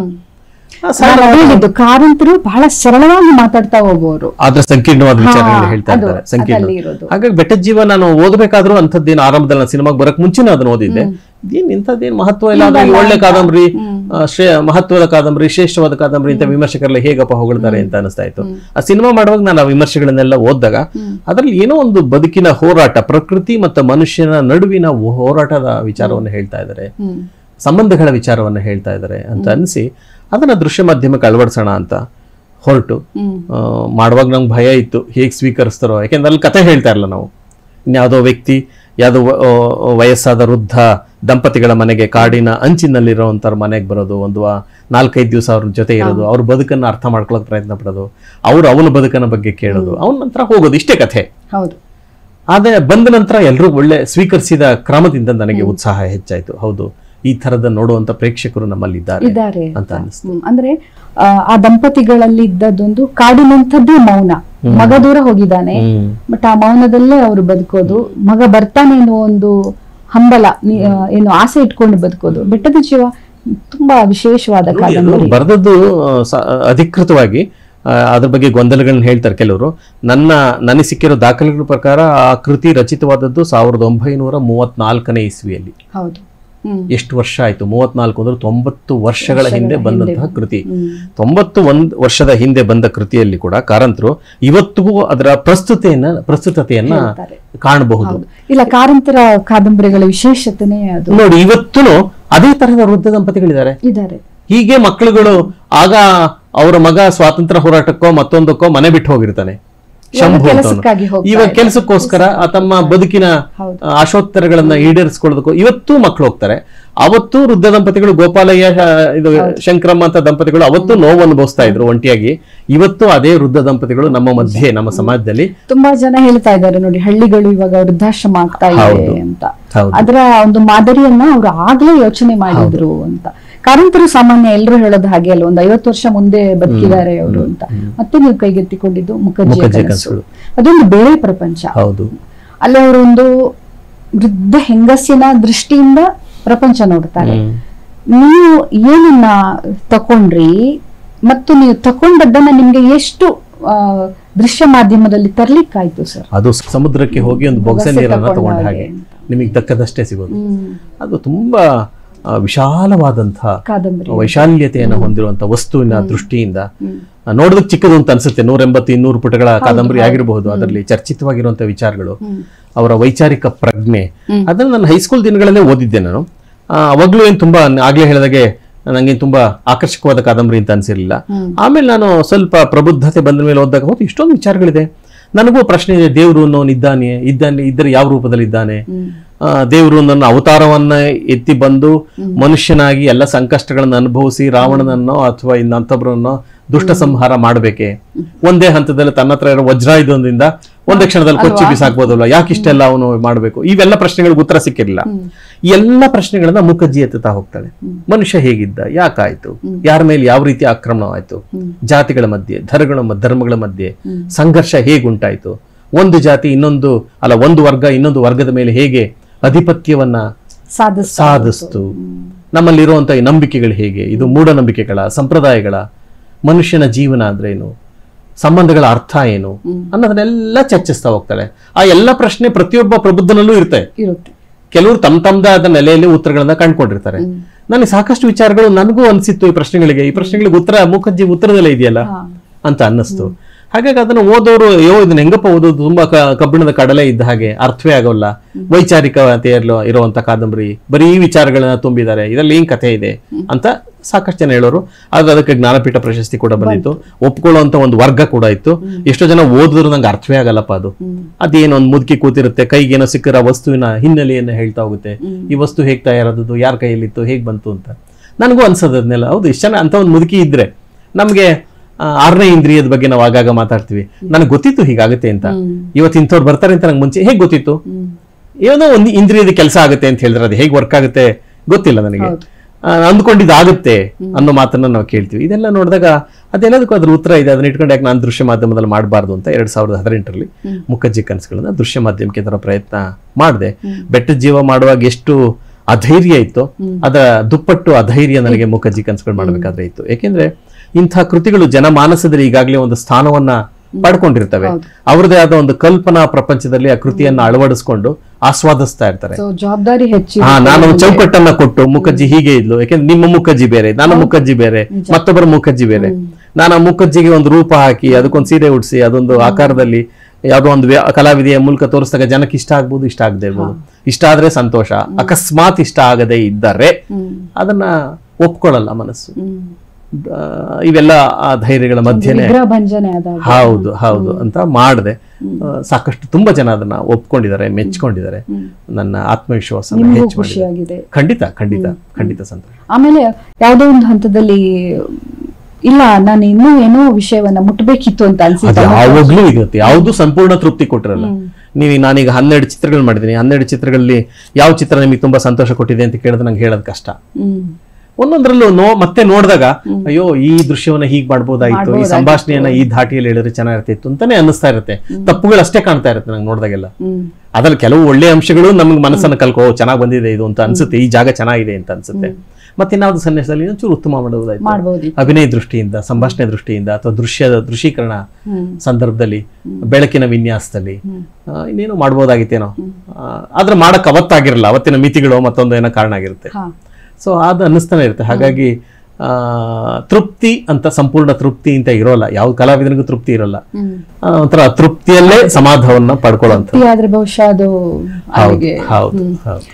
ಕಾರಂತರು ಬಹಳ ಸರಳವಾಗಿ ಮಾತಾಡ್ತಾ ಹೋಗುವವರು, ಆದ್ರೆ ಸಂಕೀರ್ಣವಾದ ವಿಚಾರಗಳು ಹೇಳ್ತಾ ಇದ್ದಾರೆ. ಸಂಕೀರ್ಣ. ಹಾಗಾಗಿ ಬೆಟ್ಟದ ಜೀವ ನಾನು ಓದಬೇಕಾದ್ರೂ ಅಂಥದ್ದೇನು ಆರಂಭದಲ್ಲಿ ನಾನು ಸಿನಿಮಾಗೆ ಬರಕ್ ಮುಂಚೆನೇ ಅದನ್ನ ಓದಿದ್ದೆ. ಏನ್ ಇಂಥದ್ದೇನು ಮಹತ್ವ ಇಲ್ಲ, ಅದ್ರಲ್ಲಿ ಒಳ್ಳೆ ಕಾದಂಬರಿ, ಮಹತ್ವದ ಕಾದಂಬರಿ, ಶ್ರೇಷ್ಠವಾದ ಕಾದಂಬರಿ ಅಂತ ವಿಮರ್ಶಕರೆಲ್ಲ ಹೇಗಪ್ಪ ಹೊಗಳ್ತಾರೆ ಅಂತ ಅನಿಸ್ತಾ ಇತ್ತು. ಆ ಸಿನಿಮಾ ಮಾಡುವಾಗ ನಾನು ಆ ವಿಮರ್ಶೆಗಳನ್ನೆಲ್ಲ ಓದಿದಾಗ ಅದ್ರಲ್ಲಿ ಏನೋ ಒಂದು ಬದುಕಿನ ಹೋರಾಟ, ಪ್ರಕೃತಿ ಮತ್ತು ಮನುಷ್ಯನ ನಡುವಿನ ಹೋರಾಟದ ವಿಚಾರವನ್ನು ಹೇಳ್ತಾ ಇದ್ದಾರೆ, ಸಂಬಂಧಗಳ ವಿಚಾರವನ್ನು ಹೇಳ್ತಾ ಇದ್ದಾರೆ ಅಂತ ಅನಿಸಿ ಅದನ್ನ ದೃಶ್ಯ ಮಾಧ್ಯಮಕ್ಕೆ ಅಳವಡಿಸೋಣ ಅಂತ ಹೊರಟು ಮಾಡುವಾಗ ನಂಗೆ ಭಯ ಇತ್ತು, ಹೇಗೆ ಸ್ವೀಕರಿಸ್ತಾರೋ. ಯಾಕೆಂದ್ರೆ ಅಲ್ಲಿ ಕತೆ ಹೇಳ್ತಾ ಇರಲ್ಲ ನಾವು, ಇನ್ಯಾವುದೋ ವ್ಯಕ್ತಿ, ಯಾವುದೋ ವಯಸ್ಸಾದ ವೃದ್ಧ ದಂಪತಿಗಳ ಮನೆಗೆ, ಕಾಡಿನ ಅಂಚಿನಲ್ಲಿರೋವಂಥವ್ರ ಮನೆಗೆ ಬರೋದು, ಒಂದು 4-5 ದಿವಸ ಅವ್ರ ಜೊತೆ ಇರೋದು, ಅವ್ರ ಬದುಕನ್ನು ಅರ್ಥ ಮಾಡ್ಕೊಳ್ಳೋಕೆ ಪ್ರಯತ್ನ ಪಡೋದು, ಅವನ ಬದುಕನ್ನ ಬಗ್ಗೆ ಕೇಳೋದು, ಅವನ ನಂತರ ಹೋಗೋದು, ಇಷ್ಟೇ ಕಥೆ. ಹೌದು. ಆದ್ರೆ ಬಂದ ನಂತರ ಎಲ್ಲರೂ ಒಳ್ಳೆ ಸ್ವೀಕರಿಸಿದ ಕ್ರಮದಿಂದ ನನಗೆ ಉತ್ಸಾಹ ಹೆಚ್ಚಾಯ್ತು. ಹೌದು, ಈ ತರದ ನೋಡುವಂತ ಪ್ರೇಕ್ಷಕರು ನಮ್ಮಲ್ಲಿ ಇದ್ದಾರೆ ಅಂತ ಅನಿಸ್ತು. ಅಂದ್ರೆ ಆ ದಂಪತಿಗಳಲ್ಲಿ ಇದ್ದದೊಂದು ಕಾಡಿನಂಥದ್ದೇ ಮೌನ. ಮಗ ದೂರ ಹೋಗಿದ್ದಾನೆ, ಬಟ್ ಆ ಮೌನದಲ್ಲೇ ಅವರು ಬದುಕೋದು, ಮಗ ಬರ್ತಾನೆ ಎನ್ನುವ ಒಂದು ಹಂಬಲ, ಏನು ಆಸೆ ಇಟ್ಕೊಂಡು ಬದುಕೋದು. ಬೆಟ್ಟದ ಜೀವ ತುಂಬಾ ವಿಶೇಷವಾದ ಕಾದಂಬರಿ. ಬರೆದದ್ದು ಅಧಿಕೃತವಾಗಿ ಅದ್ರ ಬಗ್ಗೆ ಗೊಂದಲಗಳನ್ನ ಹೇಳ್ತಾರೆ ಕೆಲವರು. ನನಗೆ ಸಿಕ್ಕಿರೋ ದಾಖಲೆಗಳ ಪ್ರಕಾರ ಆ ಕೃತಿ ರಚಿತವಾದದ್ದು 1934ನೇ ಇಸ್ವಿಯಲ್ಲಿ. ಹೌದು. ಎಷ್ಟು ವರ್ಷ ಆಯ್ತು? 34 ಅಂದ್ರೆ 90 ವರ್ಷಗಳ ಹಿಂದೆ ಬಂದಂತಹ ಕೃತಿ. 91 ವರ್ಷದ ಹಿಂದೆ ಬಂದ ಕೃತಿಯಲ್ಲಿ ಕೂಡ ಕಾರಂತರು ಇವತ್ತಿಗೂ ಅದರ ಪ್ರಸ್ತುತತೆಯನ್ನ ಕಾಣಬಹುದು. ಇಲ್ಲ, ಕಾರಂತರ ಕಾದಂಬರಿಗಳ ವಿಶೇಷತೆನೇ ಅದು. ನೋಡಿ, ಇವತ್ತು ಅದೇ ತರಹದ ವೃದ್ಧ ದಂಪತಿಗಳಿದ್ದಾರೆ. ಹೀಗೆ ಮಕ್ಕಳುಗಳು, ಆಗ ಅವರ ಮಗ ಸ್ವಾತಂತ್ರ್ಯ ಹೋರಾಟಕ್ಕೋ ಮತ್ತೊಂದಕ್ಕೋ ಮನೆ ಬಿಟ್ಟು ಹೋಗಿರ್ತಾನೆ, ಶಂಭು ಇವಾಗ ಕೆಲಸಕ್ಕೋಸ್ಕರ ತಮ್ಮ ಬದುಕಿನ ಆಶೋತ್ತರಗಳನ್ನ ಈಡೇರಿಸಿಕೊಳ್ಳೋದಕ್ಕೂ ಇವತ್ತು ಮಕ್ಕಳು ಹೋಗ್ತಾರೆ. ಅವತ್ತು ವೃದ್ಧ ದಂಪತಿಗಳು, ಗೋಪಾಲಯ್ಯ, ಇದು ಶಂಕರಮ್ಮ ಅಂತ ದಂಪತಿಗಳು ಅವತ್ತು ನೋವು ಅನುಭವಿಸ್ತಾ ಇದ್ರು ಒಂಟಿಯಾಗಿ. ಇವತ್ತು ಅದೇ ವೃದ್ಧ ದಂಪತಿಗಳು ನಮ್ಮ ಮಧ್ಯೆ, ನಮ್ಮ ಸಮಾಜದಲ್ಲಿ ತುಂಬಾ ಜನ ಹೇಳ್ತಾ ಇದ್ದಾರೆ ನೋಡಿ, ಹಳ್ಳಿಗಳು ಇವಾಗ ವೃದ್ಧಾಶ್ರಮ ಆಗ್ತಾ ಇದೆ ಅಂತ. ಅದರ ಒಂದು ಮಾದರಿಯನ್ನ ಅವ್ರು ಆಗ್ಲೇ ಯೋಚನೆ ಮಾಡಿದ್ರು ಅಂತ. ಕಾರಂತರು ಸಾಮಾನ್ಯ ಎಲ್ಲರೂ ಹೇಳೋದು ಹಾಗೆ ಅಲ್ಲ, ಒಂದು 50 ವರ್ಷ ಮುಂದೆ ಬದುಕಿದ್ದಾರೆ ಅವರು ಅಂತ. ಮತ್ತೆ ನೀವು ಕೈಗೆತ್ತಿಕೊಂಡಿದ್ದು ಮುಖರ್ಜಿಯ ಕನಸುಗಳು, ಅದೊಂದು ಬೇರೆ ಪ್ರಪಂಚ. ಅಲ್ಲಿ ಅವರು ಒಂದು ವೃದ್ಧ ಹೆಂಗಸಿನ ದೃಷ್ಟಿಯಿಂದ ಪ್ರಪಂಚ ನೋಡ್ತಾರೆ. ನೀವು ಏನನ್ನ ತಕೊಂಡ್ರಿ ಮತ್ತು ನೀವು ತಕೊಂಡದ್ದನ್ನ ನಿಮ್ಗೆ ಎಷ್ಟು ದೃಶ್ಯ ಮಾಧ್ಯಮದಲ್ಲಿ ತರ್ಲಿಕ್ಕಾಯ್ತು ಸರ್? ಅದು ಸಮುದ್ರಕ್ಕೆ ಹೋಗಿ ಒಂದು ಬೊಗಸೆ ನೀರನ್ನ ತಗೊಂಡ ಹಾಗೆ ನಿಮಗೆ ತಕ್ಕದಷ್ಟೇ ಸಿಗೋದು. ಅದು ತುಂಬಾ ವಿಶಾಲವಾದಂತಹ ವೈಶಾಲ್ಯತೆಯನ್ನು ಹೊಂದಿರುವಂತಹ ವಸ್ತುವಿನ ದೃಷ್ಟಿಯಿಂದ ನೋಡೋದಕ್ಕೆ ಚಿಕ್ಕದು ಅಂತ ಅನ್ಸುತ್ತೆ. 180-200 ಪುಟಗಳ ಕಾದಂಬರಿ ಆಗಿರಬಹುದು. ಅದರಲ್ಲಿ ಚರ್ಚಿತವಾಗಿರುವಂತಹ ವಿಚಾರಗಳು, ಅವರ ವೈಚಾರಿಕ ಪ್ರಜ್ಞೆ, ಅದನ್ನು ನಾನು ಹೈಸ್ಕೂಲ್ ದಿನಗಳಲ್ಲೇ ಓದಿದ್ದೆ ನಾನು. ಅವಾಗ್ಲೂ ಏನ್ ತುಂಬಾ ಆಗ್ಲೇ ಹೇಳಿದಾಗೆ ನಂಗೆ ತುಂಬಾ ಆಕರ್ಷಕವಾದ ಕಾದಂಬರಿ ಅಂತ ಅನ್ಸಿರ್ಲಿಲ್ಲ. ಆಮೇಲೆ ನಾನು ಸ್ವಲ್ಪ ಪ್ರಬುದ್ಧತೆ ಬಂದ ಮೇಲೆ ಓದಿದಾಗ ಹೌದು, ಇಷ್ಟೊಂದು ವಿಚಾರಗಳಿದೆ. ನನಗೂ ಪ್ರಶ್ನೆ ಇದೆ, ದೇವರು ಅನ್ನೋನು ಇದ್ದರೆ ಯಾವ ರೂಪದಲ್ಲಿ ಇದ್ದಾನೆ? ದೇವರು ನನ್ನ ಅವತಾರವನ್ನ ಎತ್ತಿ ಬಂದು ಮನುಷ್ಯನಾಗಿ ಎಲ್ಲ ಸಂಕಷ್ಟಗಳನ್ನು ಅನುಭವಿಸಿ ರಾವಣನನ್ನೋ ಅಥವಾ ಇನ್ನೊಬ್ಬರನ್ನೋ ದುಷ್ಟ ಸಂಹಾರ ಮಾಡಬೇಕೆ? ಒಂದೇ ಹಂತದಲ್ಲಿ ತನ್ನ ಹತ್ರ ಇರೋ ವಜ್ರಾಯುಧದಿಂದ ಒಂದೇ ಕ್ಷಣದಲ್ಲಿ ಕೊಚ್ಚಿ ಬಿಸಾಕ್ಬೋದಲ್ಲ, ಯಾಕಿಷ್ಟೆಲ್ಲ ಅವನು ಮಾಡಬೇಕು? ಇವೆಲ್ಲ ಪ್ರಶ್ನೆಗಳಿಗೆ ಉತ್ತರ ಸಿಕ್ಕಿರಲಿಲ್ಲ. ಈ ಎಲ್ಲ ಪ್ರಶ್ನೆಗಳನ್ನ ಮುಖರ್ಜಿ ಎತ್ತುತ್ತಾ ಹೋಗ್ತಾಳೆ. ಮನುಷ್ಯ ಹೇಗಿದ್ದ, ಯಾಕಾಯ್ತು, ಯಾರ ಮೇಲೆ ಯಾವ ರೀತಿ ಆಕ್ರಮಣವಾಯ್ತು, ಜಾತಿಗಳ ಮಧ್ಯೆ, ಧರ್ಮಗಳ ಮಧ್ಯೆ ಸಂಘರ್ಷ ಹೇಗುಂಟಾಯ್ತು, ಒಂದು ಜಾತಿ ಒಂದು ವರ್ಗ ಇನ್ನೊಂದು ವರ್ಗದ ಮೇಲೆ ಹೇಗೆ ಅಧಿಪತ್ಯವನ್ನ ಸಾಧಿಸ್ತು, ನಮ್ಮಲ್ಲಿರುವಂತಹ ಈ ನಂಬಿಕೆಗಳು ಹೇಗೆ, ಇದು ಮೂಢನಂಬಿಕೆಗಳ, ಸಂಪ್ರದಾಯಗಳ, ಮನುಷ್ಯನ ಜೀವನ ಅಂದ್ರೆ ಏನು, ಸಂಬಂಧಗಳ ಅರ್ಥ ಏನು ಅನ್ನೋದನ್ನೆಲ್ಲ ಚರ್ಚಿಸ್ತಾ ಹೋಗ್ತಾಳೆ. ಆ ಎಲ್ಲ ಪ್ರಶ್ನೆ ಪ್ರತಿಯೊಬ್ಬ ಪ್ರಬುದ್ಧನಲ್ಲೂ ಇರುತ್ತೆ. ಕೆಲವರು ತಮ್ಮದಾದ ನೆಲೆಯಲ್ಲಿ ಉತ್ತರಗಳನ್ನ ಕಂಡುಕೊಂಡಿರ್ತಾರೆ. ನನಗೆ ಸಾಕಷ್ಟು ವಿಚಾರಗಳು ನನಗೂ ಅನಿಸಿತ್ತು ಈ ಪ್ರಶ್ನೆಗಳಿಗೆ ಉತ್ತರ ಮುಖರ್ಜಿ ಉತ್ತರದಲ್ಲೇ ಇದೆಯಲ್ಲ ಅಂತ ಅನ್ನಿಸ್ತು. ಹಾಗಾಗಿ ಅದನ್ನು ಓದೋರು ಇದನ್ನ ಹೆಂಗಪ್ಪ ಓದೋದು, ತುಂಬಾ ಕಬ್ಬಿಣದ ಕಡಲೆ ಇದ್ದ ಹಾಗೆ, ಅರ್ಥವೇ ಆಗೋಲ್ಲ, ವೈಚಾರಿಕತೆಯಲ್ಲೂ ಇರುವಂತ ಕಾದಂಬರಿ, ಬರೀ ವಿಚಾರಗಳನ್ನ ತುಂಬಿದ್ದಾರೆ, ಇದರಲ್ಲಿ ಏನ್ ಕಥೆ ಇದೆ ಅಂತ ಸಾಕಷ್ಟು ಜನ ಹೇಳೋರು. ಆದ್ರೆ ಅದಕ್ಕೆ ಜ್ಞಾನಪೀಠ ಪ್ರಶಸ್ತಿ ಕೂಡ ಬಂದಿತ್ತು, ಒಪ್ಕೊಳ್ಳುವಂತ ಒಂದು ವರ್ಗ ಕೂಡ ಇತ್ತು. ಎಷ್ಟೋ ಜನ ಓದಿದ್ರು ನಂಗೆ ಅರ್ಥವೇ ಆಗಲ್ಲಪ್ಪ, ಅದೇನೋ ಒಂದು ಮುದುಕಿ ಕೂತಿರುತ್ತೆ, ಕೈಗೇನೋ ಸಿಕ್ಕಿರೋ ವಸ್ತುವಿನ ಹಿನ್ನೆಲೆಯನ್ನ ಹೇಳ್ತಾ ಹೋಗುತ್ತೆ, ಈ ವಸ್ತು ಹೇಗ್ ತಯಾರಾದದ್ದು, ಯಾರ ಕೈಯಲ್ಲಿತ್ತು, ಹೇಗ್ ಬಂತು ಅಂತ. ನನಗೂ ಅನ್ಸೋದನ್ನೆಲ್ಲ. ಹೌದು, ಇಷ್ಟ ಜನ ಅಂತ ಒಂದು ಮುದುಕಿ ಇದ್ರೆ ನಮ್ಗೆ 6ನೇ ಇಂದ್ರಿಯದ ಬಗ್ಗೆ ನಾವು ಆಗಾಗ ಮಾತಾಡ್ತೀವಿ. ನನಗೆ ಗೊತ್ತಿತ್ತು ಹೀಗಾಗುತ್ತೆ ಅಂತ, ಇವತ್ತು ಇಂಥವ್ರು ಬರ್ತಾರೆ ಅಂತ ನಂಗೆ ಮುಂಚೆ ಹೇಗೆ ಗೊತ್ತಿತ್ತು? ಏನೋ ಒಂದು ಇಂದ್ರಿಯದ ಕೆಲಸ ಆಗುತ್ತೆ ಅಂತ ಹೇಳಿದ್ರೆ ಅದು ಹೇಗೆ ವರ್ಕ್ ಆಗುತ್ತೆ ಗೊತ್ತಿಲ್ಲ ನನಗೆ, ಅಂದ್ಕೊಂಡಿದ್ದಾಗುತ್ತೆ ಅನ್ನೋ ಮಾತನ್ನ ನಾವು ಕೇಳ್ತೀವಿ. ಇದೆಲ್ಲ ನೋಡಿದಾಗ ಅದೆಲ್ಲದಕ್ಕೂ ಅದ್ರ ಉತ್ತರ ಇದೆ. ಅದನ್ನ ಇಟ್ಕೊಂಡು ಯಾಕೆ ನಾನು ದೃಶ್ಯ ಮಾಧ್ಯಮದಲ್ಲಿ ಮಾಡಬಾರ್ದು ಅಂತ 2018ರಲ್ಲಿ ಮುಖರ್ಜಿ ಕನಸುಗಳನ್ನ ದೃಶ್ಯ ಮಾಧ್ಯಮಕ್ಕೆ ಇದರ ಪ್ರಯತ್ನ ಮಾಡಿದೆ. ಬೆಟ್ಟದ ಜೀವ ಮಾಡುವಾಗ ಎಷ್ಟು ಅಧೈರ್ಯ ಇತ್ತು, ಅದರ ದುಪ್ಪಟ್ಟು ಅಧೈರ್ಯ ನನಗೆ ಮುಖರ್ಜಿ ಕನಸುಗಳು ಮಾಡ್ಬೇಕಾದ್ರೆ ಇತ್ತು. ಯಾಕೆಂದ್ರೆ ಇಂಥ ಕೃತಿಗಳು ಜನಮಾನಸದಲ್ಲಿ ಈಗಾಗಲೇ ಒಂದು ಸ್ಥಾನವನ್ನ ಪಡ್ಕೊಂಡಿರ್ತವೆ. ಅವ್ರದೇ ಆದ ಒಂದು ಕಲ್ಪನಾ ಪ್ರಪಂಚದಲ್ಲಿ ಆ ಕೃತಿಯನ್ನ ಅಳವಡಿಸ್ಕೊಂಡು ಆಸ್ವಾದಿಸ್ತಾ ಇರ್ತಾರೆ. ಜವಾಬ್ದಾರಿ ಹೆಚ್ಚು. ನಾನು ಒಂದು ಚೌಕಟ್ಟನ್ನ ಕೊಟ್ಟು ಮುಖಜ್ಜಿ ಹೀಗೆ ಇದ್ಲು, ಯಾಕೆಂದ್ರೆ ನಿಮ್ಮ ಮುಖಜ್ಜಿ ಬೇರೆ, ನನ್ನ ಮುಖಜ್ಜಿ ಬೇರೆ, ಮತ್ತೊಬ್ಬರ ಮುಖಜ್ಜಿ ಬೇರೆ. ನಾನು ಆ ಮುಖಜ್ಜಿಗೆ ಒಂದು ರೂಪ ಹಾಕಿ ಅದಕ್ಕೊಂದು ಸೀರೆ ಉಡಿಸಿ ಅದೊಂದು ಆಕಾರದಲ್ಲಿ ಯಾವುದೋ ಒಂದು ಕಲಾವಿದೆಯ ಮೂಲಕ ತೋರಿಸಿದಾಗ ಜನಕ್ಕೆ ಇಷ್ಟ ಆಗ್ಬೋದು, ಇಷ್ಟ ಆಗದೆ ಇರ್ಬೋದು. ಇಷ್ಟ ಆದ್ರೆ ಸಂತೋಷ, ಅಕಸ್ಮಾತ್ ಇಷ್ಟ ಆಗದೆ ಇದ್ದರೆ ಅದನ್ನ ಒಪ್ಕೊಳ್ಳಲ್ಲ ಮನಸ್ಸು. ಇವೆಲ್ಲ ಆ ಧೈರ್ಯಗಳ ಮಧ್ಯೆ ಹೌದು ಹೌದು ಅಂತ ಮಾಡಿದೆ. ಸಾಕಷ್ಟು ತುಂಬಾ ಜನ ಅದನ್ನ ಒಪ್ಕೊಂಡಿದ್ದಾರೆ, ಮೆಚ್ಕೊಂಡಿದ್ದಾರೆ. ನನ್ನ ಆತ್ಮವಿಶ್ವಾಸ ಹೆಚ್ಚು ಮಾಡಿದೆ. ಖಂಡಿತ ಖಂಡಿತ ಖಂಡಿತ ಸಂತೋಷ. ಆಮೇಲೆ ಯಾವುದೋ ಒಂದು ಹಂತದಲ್ಲಿ ಇಲ್ಲ ನಾನು ಇನ್ನೂ ಏನೋ ವಿಷಯವನ್ನ ಮುಟ್ಬೇಕಿತ್ತು ಅಂತ ಅನ್ಸುತ್ತೆ. ಯಾವಾಗ್ಲೂ ಇರುತ್ತೆ, ಯಾವ್ದು ಸಂಪೂರ್ಣ ತೃಪ್ತಿ ಕೊಟ್ಟಿರಲ್ಲ. ನಾನೀಗ 12 ಚಿತ್ರಗಳು ಮಾಡಿದ್ದೀನಿ. 12 ಚಿತ್ರಗಳಲ್ಲಿ ಯಾವ ಚಿತ್ರ ನಿಮಗೆ ತುಂಬಾ ಸಂತೋಷ ಕೊಟ್ಟಿದೆ ಅಂತ ಕೇಳಿದ್ರೆ ನಂಗೆ ಹೇಳೋದು ಕಷ್ಟ. ಒಂದೊಂದ್ರಲ್ಲೂ ಮತ್ತೆ ನೋಡಿದಾಗ ಅಯ್ಯೋ ಈ ದೃಶ್ಯವನ್ನ ಹೀಗ್ ಮಾಡ್ಬೋದಾಯ್ತು, ಈ ಸಂಭಾಷಣೆಯನ್ನ ಈ ಧಾಟಿಯಲ್ಲಿ ಹೇಳಿದ್ರೆ ಚೆನ್ನಾಗಿರ್ತಿತ್ತು ಅಂತಾನೆ ಅನ್ನಿಸ್ತಾ ಇರುತ್ತೆ. ತಪ್ಪುಗಳು ಅಷ್ಟೇ ಕಾಣ್ತಾ ಇರುತ್ತೆ ನಂಗೆ ನೋಡಿದಾಗೆಲ್ಲ. ಅದ್ರಲ್ಲಿ ಕೆಲವು ಒಳ್ಳೆ ಅಂಶಗಳು ನಮ್ಗೆ ಮನಸ್ಸನ್ನ ಕಲ್ಕೋ ಚೆನ್ನಾಗ್ ಬಂದಿದೆ ಇದು ಅಂತ ಅನ್ಸುತ್ತೆ, ಈ ಜಾಗ ಚೆನ್ನಾಗಿದೆ ಅಂತ ಅನ್ಸುತ್ತೆ. ಮತ್ತೆ ಇನ್ನಾவது ಸನ್ನಿವೇಶದಲ್ಲಿ ಇನ್ನೊಂಚೂರು ಉತ್ತಮ ಮಾಡಬಹುದಾಯ್ತು, ಅಭಿನಯ ದೃಷ್ಟಿಯಿಂದ, ಸಂಭಾಷಣೆ ದೃಷ್ಟಿಯಿಂದ, ಅಥವಾ ದೃಶ್ಯೀಕರಣ ಸಂದರ್ಭದಲ್ಲಿ, ಬೆಳಕಿನ ವಿನ್ಯಾಸದಲ್ಲಿ ಇನ್ನೇನು ಮಾಡ್ಬೋದಾಗಿತ್ತೇನೋ. ಆದ್ರೆ ಮಾಡಕ್ ಅವತ್ತಾಗಿರಲ್ಲ, ಅವತ್ತಿನ ಮಿತಿಗಳು ಮತ್ತೊಂದು ಏನೋ ಕಾರಣ ಆಗಿರುತ್ತೆ. ಸೊ ಅದು ಅನ್ನಿಸ್ತಾನೆ ಇರುತ್ತೆ. ಹಾಗಾಗಿ ತೃಪ್ತಿ ಅಂತ ಸಂಪೂರ್ಣ ತೃಪ್ತಿ ಅಂತ ಇರೋಲ್ಲ, ಯಾವ ಕಲಾವಿದನಿಗೂ ತೃಪ್ತಿ ಇರಲ್ಲ. ಒಂಥರ ತೃಪ್ತಿಯಲ್ಲೇ ಸಮಾಧಾನವನ್ನ ಪಡ್ಕೊಳ್ಳೋ. ಬಹುಶಃ ಅದು ಹೌದು ಹೌದು.